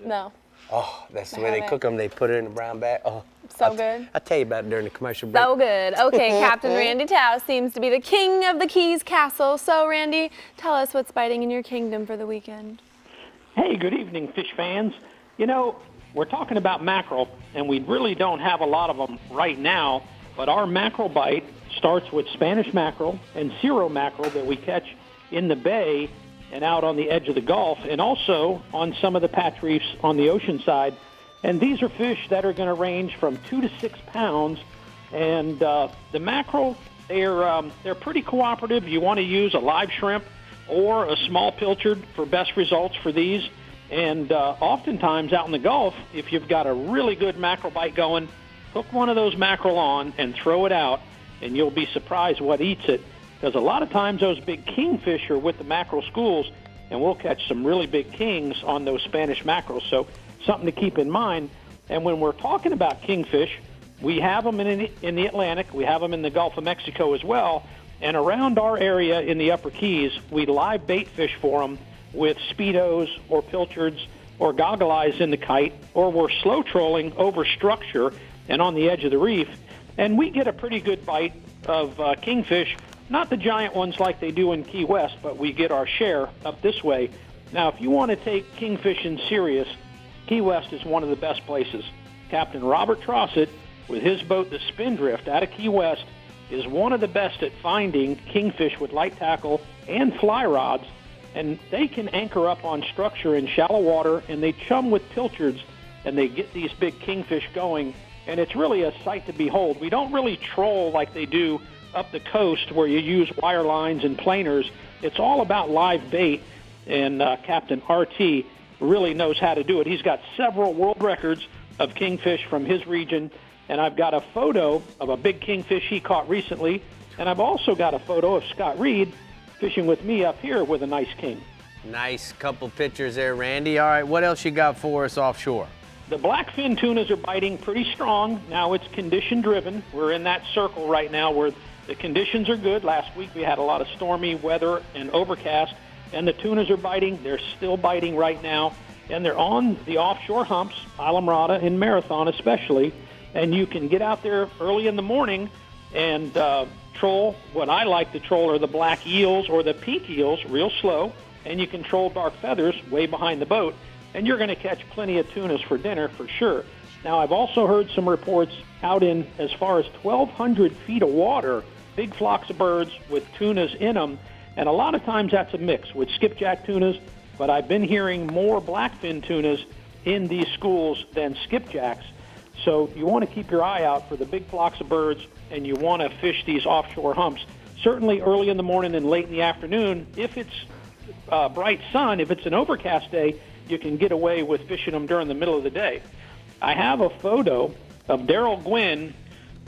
No. Oh, that's the I way they haven't. cook them. They put it in a brown bag. Oh, So good. I'll tell you about it during the commercial break. So good. Okay, Captain Randy Tao seems to be the king of the Keys Castle. So, Randy, tell us what's biting in your kingdom for the weekend. Hey, good evening, fish fans. You know, we're talking about mackerel, and we really don't have a lot of them right now, but our mackerel bite starts with Spanish mackerel and Cero mackerel that we catch in the bay and out on the edge of the Gulf, and also on some of the patch reefs on the ocean side. And these are fish that are going to range from 2 to 6 pounds. And the mackerel, they're pretty cooperative. You want to use a live shrimp or a small pilchard for best results for these. And oftentimes out in the Gulf, if you've got a really good mackerel bite going, hook one of those mackerel on and throw it out, and you'll be surprised what eats it. Because a lot of times those big kingfish are with the mackerel schools, and we'll catch some really big kings on those Spanish mackerels. So something to keep in mind. And when we're talking about kingfish, we have them in the Atlantic. We have them in the Gulf of Mexico as well. And around our area in the Upper Keys, we live bait fish for them with speedos or pilchards or goggle eyes in the kite, or we're slow trolling over structure and on the edge of the reef. And we get a pretty good bite of kingfish. Not the giant ones like they do in Key West, but we get our share up this way. Now, if you want to take kingfishing serious, Key West is one of the best places. Captain Robert Trossett, with his boat, the Spindrift, out of Key West, is one of the best at finding kingfish with light tackle and fly rods. And they can anchor up on structure in shallow water, and they chum with pilchards, and they get these big kingfish going. And it's really a sight to behold. We don't really troll like they do up the coast where you use wire lines and planers. It's all about live bait, and Captain RT really knows how to do it. He's got several world records of kingfish from his region, and I've got a photo of a big kingfish he caught recently, and I've also got a photo of Scott Reed fishing with me up here with a nice king. Nice couple pictures there, Randy. All right, what else you got for us offshore? The blackfin tunas are biting pretty strong. Now it's condition driven. We're in that circle right now where the conditions are good. Last week we had a lot of stormy weather and overcast, and the tunas are biting. They're still biting right now, and they're on the offshore humps, Islamorada and Marathon especially, and you can get out there early in the morning and troll. What I like to troll are the black eels or the pink eels, real slow, and you can troll dark feathers way behind the boat, and you're going to catch plenty of tunas for dinner for sure. Now, I've also heard some reports out in as far as 1,200 feet of water, big flocks of birds with tunas in them, and a lot of times that's a mix with skipjack tunas, but I've been hearing more blackfin tunas in these schools than skipjacks. So you want to keep your eye out for the big flocks of birds, and you want to fish these offshore humps, certainly early in the morning and late in the afternoon. If it's bright sun, if it's an overcast day, you can get away with fishing them during the middle of the day. I have a photo of Daryl Gwynn,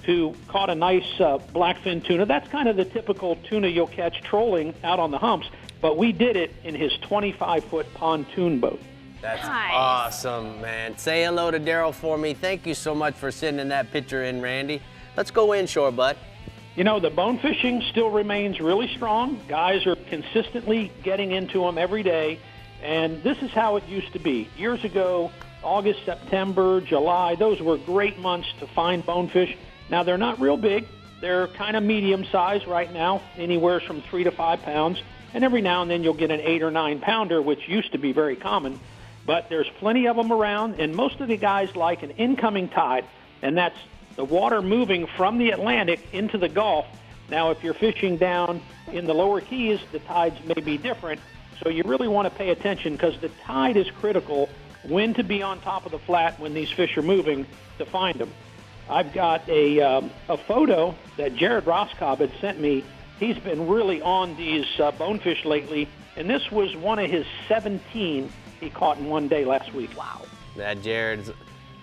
who caught a nice blackfin tuna. That's kind of the typical tuna you'll catch trolling out on the humps, but we did it in his 25-foot pontoon boat. That's awesome, man. Say hello to Daryl for me. Thank you so much for sending that picture in, Randy. Let's go inshore, bud. You know, the bone fishing still remains really strong. Guys are consistently getting into them every day, and this is how it used to be. Years ago, August, September, July, those were great months to find bonefish. Now, they're not real big. They're kind of medium size right now, anywhere from 3 to 5 pounds. And every now and then you'll get an 8 or 9 pounder, which used to be very common. But there's plenty of them around, and most of the guys like an incoming tide, and that's the water moving from the Atlantic into the Gulf. Now, if you're fishing down in the lower Keys, the tides may be different, so you really want to pay attention because the tide is critical when to be on top of the flat when these fish are moving to find them. I've got a photo that Jared Roscobb had sent me. He's been really on these bonefish lately, and this was one of his 17 he caught in one day last week. Wow. That Jared's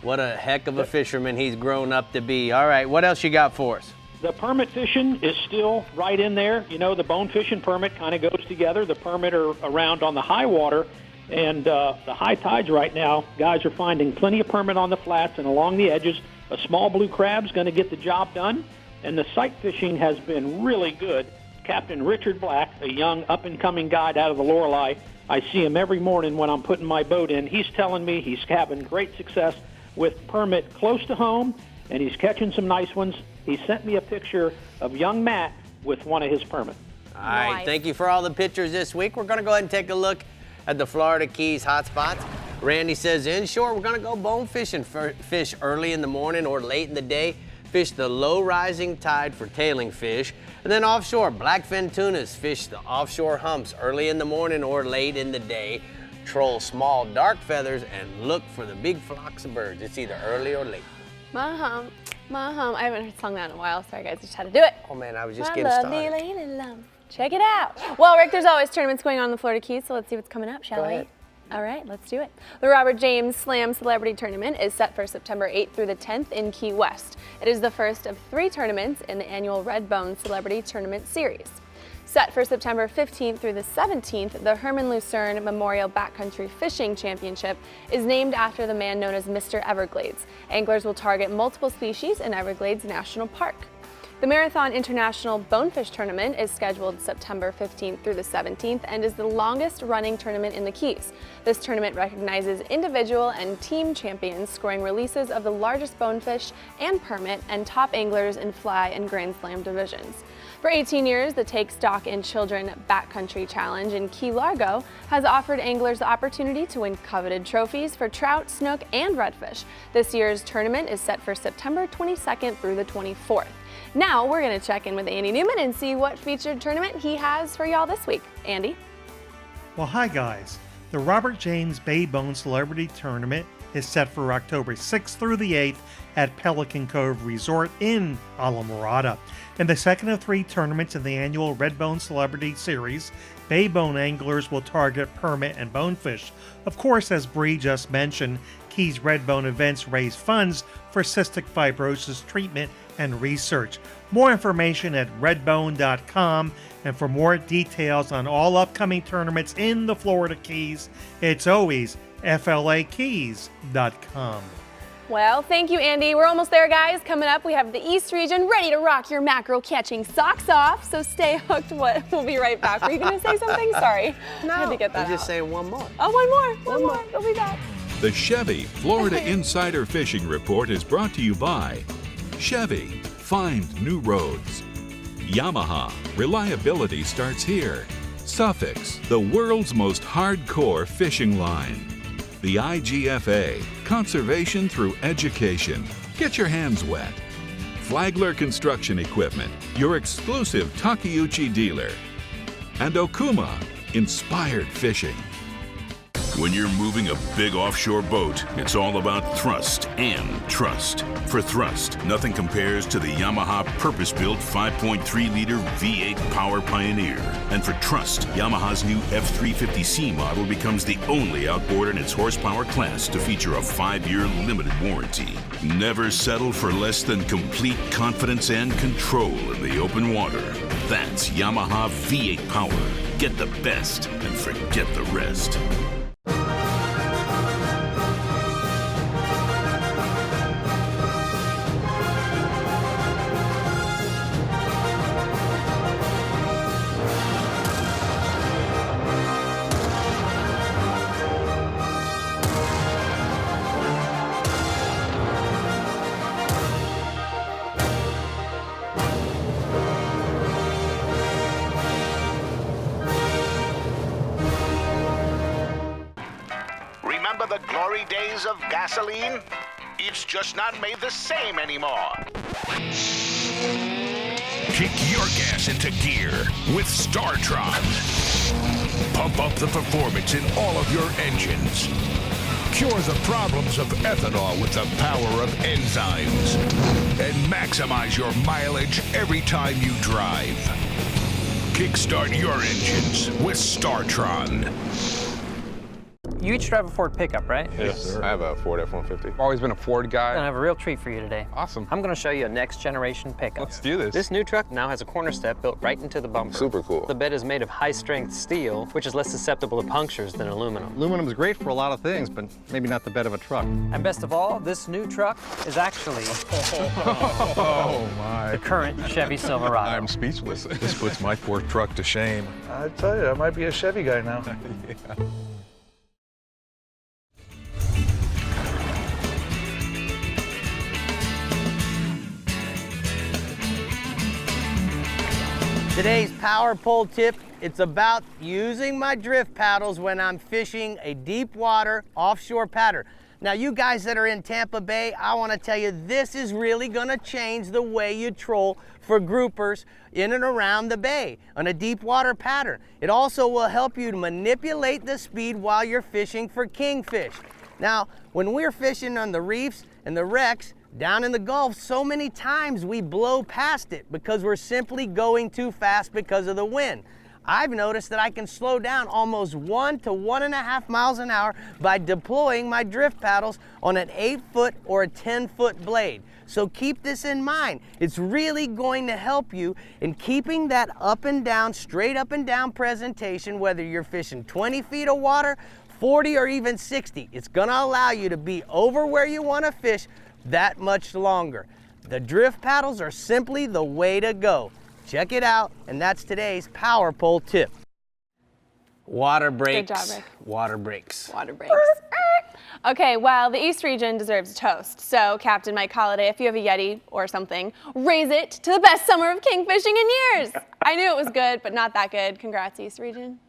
What a heck of a fisherman he's grown up to be. All right, what else you got for us? The permit fishing is still right in there. You know, the bone fishing permit kind of goes together. The permit are around on the high water, and the high tides right now, guys are finding plenty of permit on the flats and along the edges. A small blue crab's going to get the job done, and the sight fishing has been really good. Captain Richard Black, a young up-and-coming guide out of the Lorelei, I see him every morning when I'm putting my boat in. He's telling me he's having great success with permit close to home, and he's catching some nice ones. He sent me a picture of young Matt with one of his permits. All right, thank you for all the pictures this week. We're going to go ahead and take a look at the Florida Keys hotspots. Randy says inshore, we're going to go bone fishing, fish early in the morning or late in the day. Fish the low rising tide for tailing fish. And then offshore, blackfin tunas fish the offshore humps early in the morning or late in the day. Troll small dark feathers and look for the big flocks of birds. It's either early or late. My hum. I haven't sung that in a while. Sorry guys, just had to do it. Oh man, I was just getting started. Check it out. Well, Rick, there's always tournaments going on in the Florida Keys, so let's see what's coming up, shall we? ahead. All right, let's do it. The Robert James Slam Celebrity Tournament is set for September 8th through the 10th in Key West. It is the first of 3 tournaments in the annual Redbone Celebrity Tournament Series. Set for September 15th through the 17th, the Herman Lucerne Memorial Backcountry Fishing Championship is named after the man known as Mr. Everglades. Anglers will target multiple species in Everglades National Park. The Marathon International Bonefish Tournament is scheduled September 15th through the 17th and is the longest running tournament in the Keys. This tournament recognizes individual and team champions scoring releases of the largest bonefish and permit and top anglers in fly and Grand Slam divisions. For 18 years, the Take Stock in Children Backcountry Challenge in Key Largo has offered anglers the opportunity to win coveted trophies for trout, snook, and redfish. This year's tournament is set for September 22nd through the 24th. Now we're going to check in with Andy Newman and see what featured tournament he has for y'all this week. Andy? Well, hi guys. The Robert James Bay Bone Celebrity Tournament is set for October 6th through the 8th at Pelican Cove Resort in Alamorada. In the second of 3 tournaments in the annual Redbone Celebrity Series, Bay Bone anglers will target permit and bonefish. Of course, as Bree just mentioned, Keys Redbone events raise funds for cystic fibrosis treatment and research. More information at redbone.com, and for more details on all upcoming tournaments in the Florida Keys, it's always flakeys.com. Well, thank you, Andy. We're almost there, guys. Coming up, we have the East Region ready to rock your mackerel catching socks off, so stay hooked. We'll be right back. Were you going to say something? Sorry. No, I had to get that I'm just out. saying one more. Oh, one more. We'll be back. The Chevy Florida Insider Fishing Report is brought to you by Chevy. Find new roads. Yamaha. Reliability starts here. Suffix. The world's most hardcore fishing line. The IGFA. Conservation through education. Get your hands wet. Flagler Construction Equipment. Your exclusive Takeuchi dealer. And Okuma. Inspired fishing. When you're moving a big offshore boat, it's all about thrust and trust. For thrust, nothing compares to the Yamaha purpose-built 5.3-liter V8 Power Pioneer. And for trust, Yamaha's new F350C model becomes the only outboard in its horsepower class to feature a 5-year limited warranty. Never settle for less than complete confidence and control in the open water. That's Yamaha V8 Power. Get the best and forget the rest. Remember the glory days of gasoline? It's just not made the same anymore. Kick your gas into gear with StarTron. Pump up the performance in all of your engines. Cure the problems of ethanol with the power of enzymes. And maximize your mileage every time you drive. Kickstart your engines with StarTron. You each drive a Ford pickup, right? Yes, sir. I have a Ford F-150. Always been a Ford guy. I have a real treat for you today. Awesome. I'm going to show you a next generation pickup. Let's do this. This new truck now has a corner step built right into the bumper. Super cool. The bed is made of high-strength steel, which is less susceptible to punctures than aluminum. Aluminum is great for a lot of things, but maybe not the bed of a truck. And best of all, this new truck is actually Oh, my. the current Chevy Silverado. I'm speechless. This puts my poor truck to shame. I tell you, I might be a Chevy guy now. Yeah. Today's power pole tip, it's about using my drift paddles when I'm fishing a deep water offshore pattern. Now you guys that are in Tampa Bay, I want to tell you this is really going to change the way you troll for groupers in and around the bay on a deep water pattern. It also will help you to manipulate the speed while you're fishing for kingfish. Now, when we're fishing on the reefs and the wrecks, down in the Gulf, so many times we blow past it because we're simply going too fast because of the wind. I've noticed that I can slow down almost 1 to 1.5 miles an hour by deploying my drift paddles on an 8-foot or a 10-foot blade. So keep this in mind. It's really going to help you in keeping that up and down, straight up and down presentation, whether you're fishing 20 feet of water, 40 or even 60. It's gonna allow you to be over where you wanna fish that much longer. The drift paddles are simply the way to go. Check it out, and that's today's power pole tip. Water breaks. Good job, Rick. Water breaks. Water breaks. Okay, well, the East region deserves a toast. So, Captain Mike Holliday, if you have a Yeti or something, raise it to the best summer of kingfishing in years. I knew it was good, but not that good. Congrats, East region.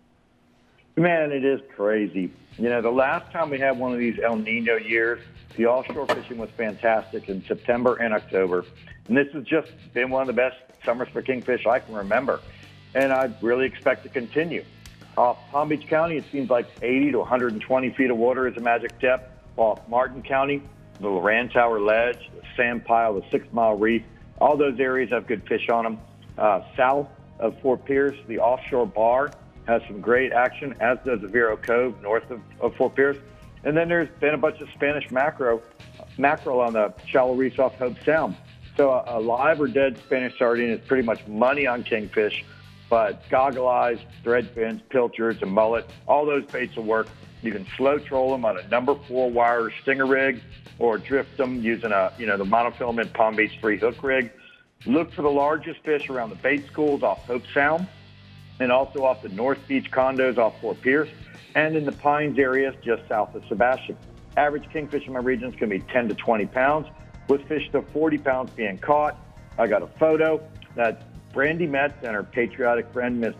Man, it is crazy. You know, the last time we had one of these El Nino years, the offshore fishing was fantastic in September and October. And this has just been one of the best summers for kingfish I can remember. And I really expect to continue. Off Palm Beach County, it seems like 80 to 120 feet of water is a magic depth. Off Martin County, the Loran Tower Ledge, the Sand Pile, the 6 Mile Reef, all those areas have good fish on them. South of Fort Pierce, the offshore bar has some great action, as does the Vero Cove north of Fort Pierce. And then there's been a bunch of Spanish mackerel on the shallow reefs off Hope Sound. So a live or dead Spanish sardine is pretty much money on kingfish, but goggle eyes, thread fins, pilchards, and mullet, all those baits will work. You can slow troll them on a number 4 wire stinger rig or drift them using the monofilament Palm Beach 3 hook rig. Look for the largest fish around the bait schools off Hope Sound and also off the North Beach condos off Fort Pierce and in the Pines areas just south of Sebastian. Average kingfish in my region is going to be 10 to 20 pounds, with fish to 40 pounds being caught. I got a photo that Brandy Metz and her patriotic friend, Miss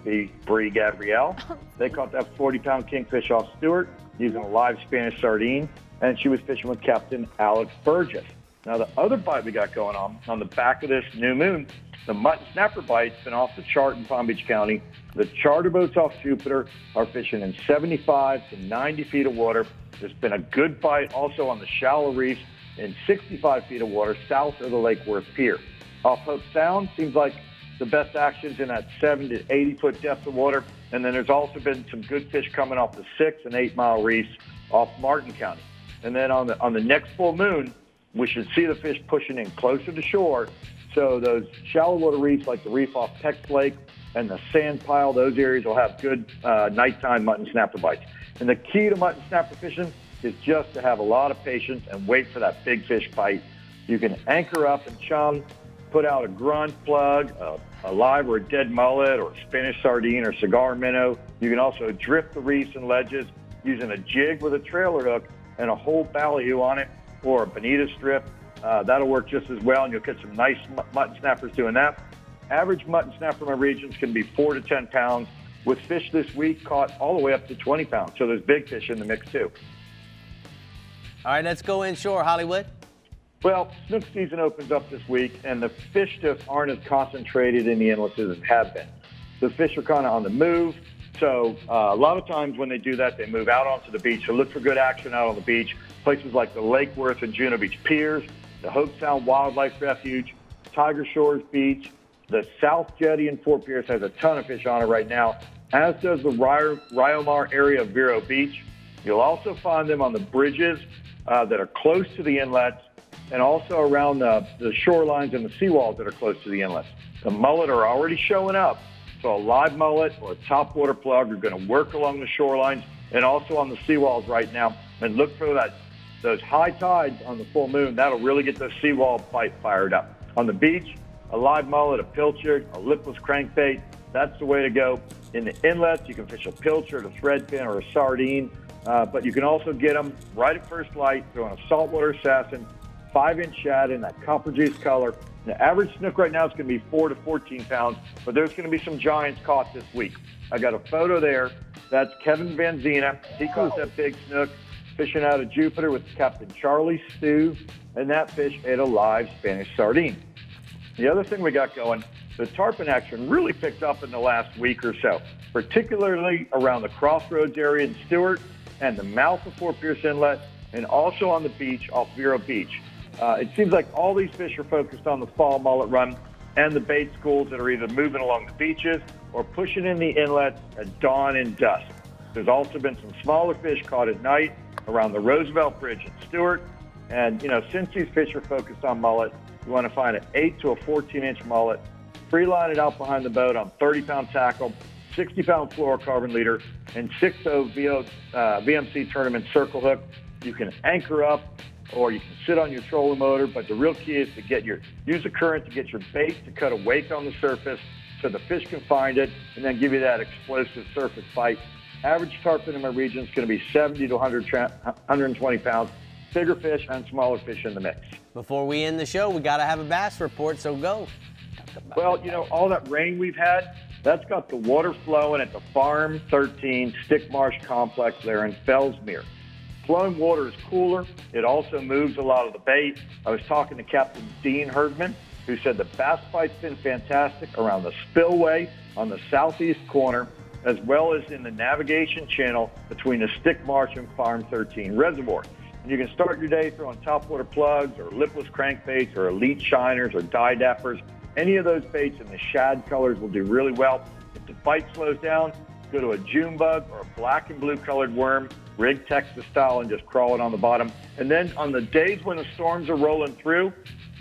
Brie Gabrielle, they caught that 40-pound kingfish off Stewart using a live Spanish sardine, and she was fishing with Captain Alex Burgess. Now, the other bite we got going on the back of this new moon, the mutton snapper bite's been off the chart in Palm Beach County. The charter boats off Jupiter are fishing in 75 to 90 feet of water. There's been a good bite also on the shallow reefs in 65 feet of water south of the Lake Worth Pier. Off Hope Sound, seems like the best action's in that 7 to 80 foot depth of water. And then there's also been some good fish coming off the 6 and 8 mile reefs off Martin County. And then on the next full moon, we should see the fish pushing in closer to shore. So those shallow water reefs like the reef off Peck's Lake and the Sand Pile, those areas will have good nighttime mutton snapper bites. And the key to mutton snapper fishing is just to have a lot of patience and wait for that big fish bite. You can anchor up and chum, put out a grunt plug, a live or a dead mullet or a Spanish sardine or cigar minnow. You can also drift the reefs and ledges using a jig with a trailer hook and a whole ballyhoo on it or a bonita strip. That'll work just as well, and you'll get some nice mutton snappers doing that. Average mutton snapper in my regions can be 4 to 10 pounds, with fish this week caught all the way up to 20 pounds. So there's big fish in the mix too. All right, let's go inshore, Hollywood. Well, snook season opens up this week, and the fish just aren't as concentrated in the inlets as have been. The fish are kind of on the move, so a lot of times when they do that, they move out onto the beach. So look for good action out on the beach. Places like the Lake Worth and Juno Beach Piers, the Hope Sound Wildlife Refuge, Tiger Shores Beach, the South Jetty in Fort Pierce has a ton of fish on it right now, as does the Ryomar area of Vero Beach. You'll also find them on the bridges that are close to the inlets and also around the shorelines and the seawalls that are close to the inlets. The mullet are already showing up, so a live mullet or a topwater plug are going to work along the shorelines and also on the seawalls right now. And look for those high tides on the full moon. That'll really get the seawall bite fired up. On the beach, a live mullet, a pilchard, a lipless crankbait, that's the way to go. In the inlets, you can fish a pilchard, a threadfin, or a sardine, but you can also get them right at first light throwing a saltwater assassin, 5-inch shad in that copper juice color. The average snook right now is going to be 4 to 14 pounds, but there's going to be some giants caught this week. I got a photo there. That's Kevin Van Zena. He caught that big snook fishing out of Jupiter with Captain Charlie Stew, and that fish ate a live Spanish sardine. The other thing we got going, the tarpon action really picked up in the last week or so, particularly around the Crossroads area in Stewart and the mouth of Fort Pierce Inlet, and also on the beach off Vero Beach. It seems like all these fish are focused on the fall mullet run and the bait schools that are either moving along the beaches or pushing in the inlets at dawn and dusk. There's also been some smaller fish caught at night around the Roosevelt Bridge in Stewart. And, since these fish are focused on mullet, you want to find an 8 to a 14-inch mullet, free line it out behind the boat on 30-pound tackle, 60-pound fluorocarbon leader, and 6.0 VMC tournament circle hook. You can anchor up or you can sit on your trolling motor, but the real key is to use a current to get your bait to cut a wake on the surface so the fish can find it and then give you that explosive surface bite. Average tarpon in my region is going to be 70 to 120 pounds. Bigger fish and smaller fish in the mix. Before we end the show, we got to have a bass report, so go. Well, all that rain we've had, that's got the water flowing at the Farm 13 Stick Marsh Complex there in Fellsmere. Flowing water is cooler. It also moves a lot of the bait. I was talking to Captain Dean Herdman, who said the bass bite's been fantastic around the spillway on the southeast corner, as well as in the navigation channel between the Stick Marsh and Farm 13 reservoir. And you can start your day throwing topwater plugs or lipless crankbaits or elite shiners or die dappers. Any of those baits in the shad colors will do really well. If the bite slows down, go to a June bug or a black and blue colored worm, rig Texas style, and just crawl it on the bottom. And then on the days when the storms are rolling through,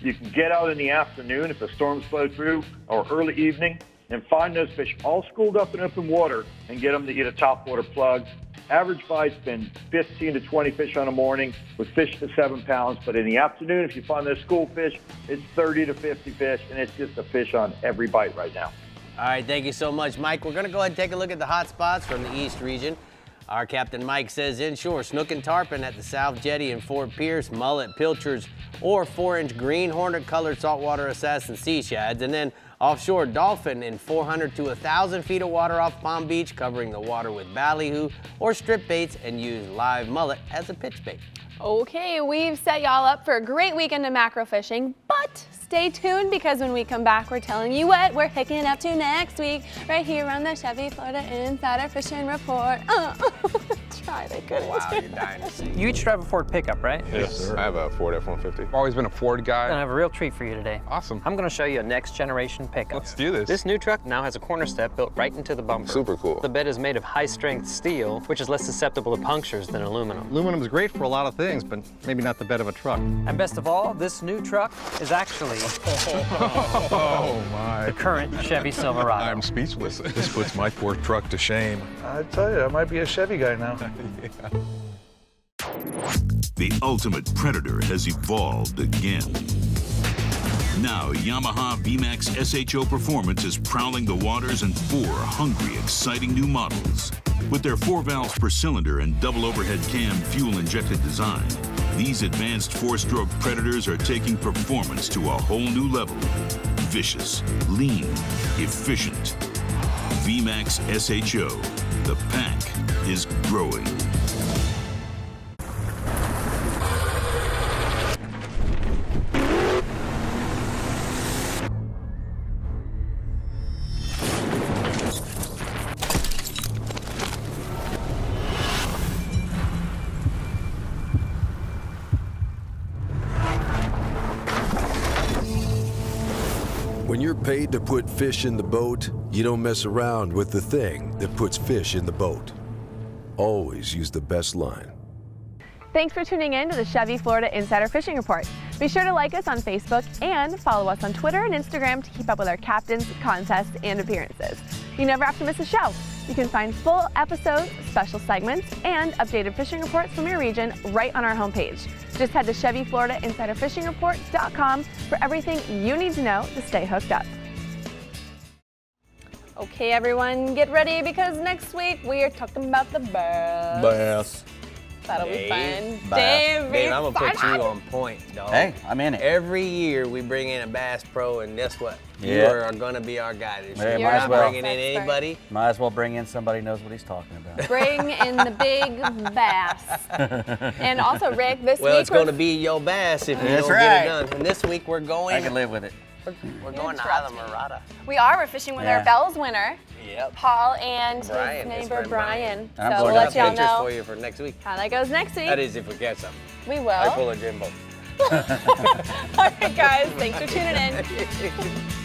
you can get out in the afternoon if the storms flow through or early evening and find those fish all schooled up in open water and get them to eat a topwater plug. Average bite's been 15 to 20 fish on a morning with fish to 7 pounds. But in the afternoon, if you find those school fish, it's 30 to 50 fish, and it's just a fish on every bite right now. All right, thank you so much, Mike. We're going to go ahead and take a look at the hot spots from the East region. Our Captain Mike says inshore, snook and tarpon at the South Jetty in Fort Pierce, mullet, pilchards, or 4-inch green hornet-colored saltwater assassin sea shads. And then offshore, dolphin in 400 to 1,000 feet of water off Palm Beach, covering the water with ballyhoo or strip baits, and use live mullet as a pitch bait. Okay, we've set y'all up for a great weekend of mackerel fishing, but stay tuned because when we come back, we're telling you what we're hooking up to next week right here on the Chevy Florida Insider Fishing Report. Tried, I couldn't. Wow, you're dying to see. You each drive a Ford pickup, right? Yes, sir. I have a Ford F-150. I've always been a Ford guy. I have a real treat for you today. Awesome. I'm going to show you a next generation pickup. Let's do this. This new truck now has a corner step built right into the bumper. Super cool. The bed is made of high-strength steel, which is less susceptible to punctures than aluminum. Aluminum is great for a lot of things, but maybe not the bed of a truck. And best of all, this new truck is actually Oh, my. the current Chevy Silverado. I'm speechless. This puts my poor truck to shame. I tell you, I might be a Chevy guy now. Yeah. The ultimate predator has evolved again. Now, Yamaha VMAX SHO Performance is prowling the waters in 4 hungry, exciting new models. With their 4 valves per cylinder and double overhead cam fuel-injected design, these advanced 4-stroke predators are taking performance to a whole new level. Vicious, lean, efficient. VMAX SHO. The pack is growing. When you're paid to put fish in the boat, you don't mess around with the thing that puts fish in the boat. always use the best line. Thanks for tuning in to the Chevy Florida Insider Fishing Report. Be sure to like us on Facebook and follow us on Twitter and Instagram to keep up with our captains, contests, and appearances. You never have to miss a show. You can find full episodes, special segments, and updated fishing reports from your region right on our homepage. Just head to ChevyFloridaInsiderFishingReport.com for everything you need to know to stay hooked up. Okay, everyone, get ready because next week we are talking about the bass. Bass. That'll be fun. Bass. Dave, I'm gonna put you on point, dog. Hey, I'm in it. Every year we bring in a Bass Pro, and guess what? You Yeah. are gonna be our guy this Hey, year. might You're as not well. bringing in anybody. Might as well bring in somebody who knows what he's talking about. Bring in the big bass. And also, Rick, this Well, week it's gonna be your bass if you That's don't right. get it done. And this week we're going. I can live with it. We're going to Islamorada. we're fishing with Yeah. our Bells winner, Yep. Paul, and Brian, his his neighbor friend Brian. I'm So going we'll to let have y'all Pictures know for you for next week. how that goes next week. That is if we catch something. We will. I pull a Jimbo. All right, guys, thanks for tuning in.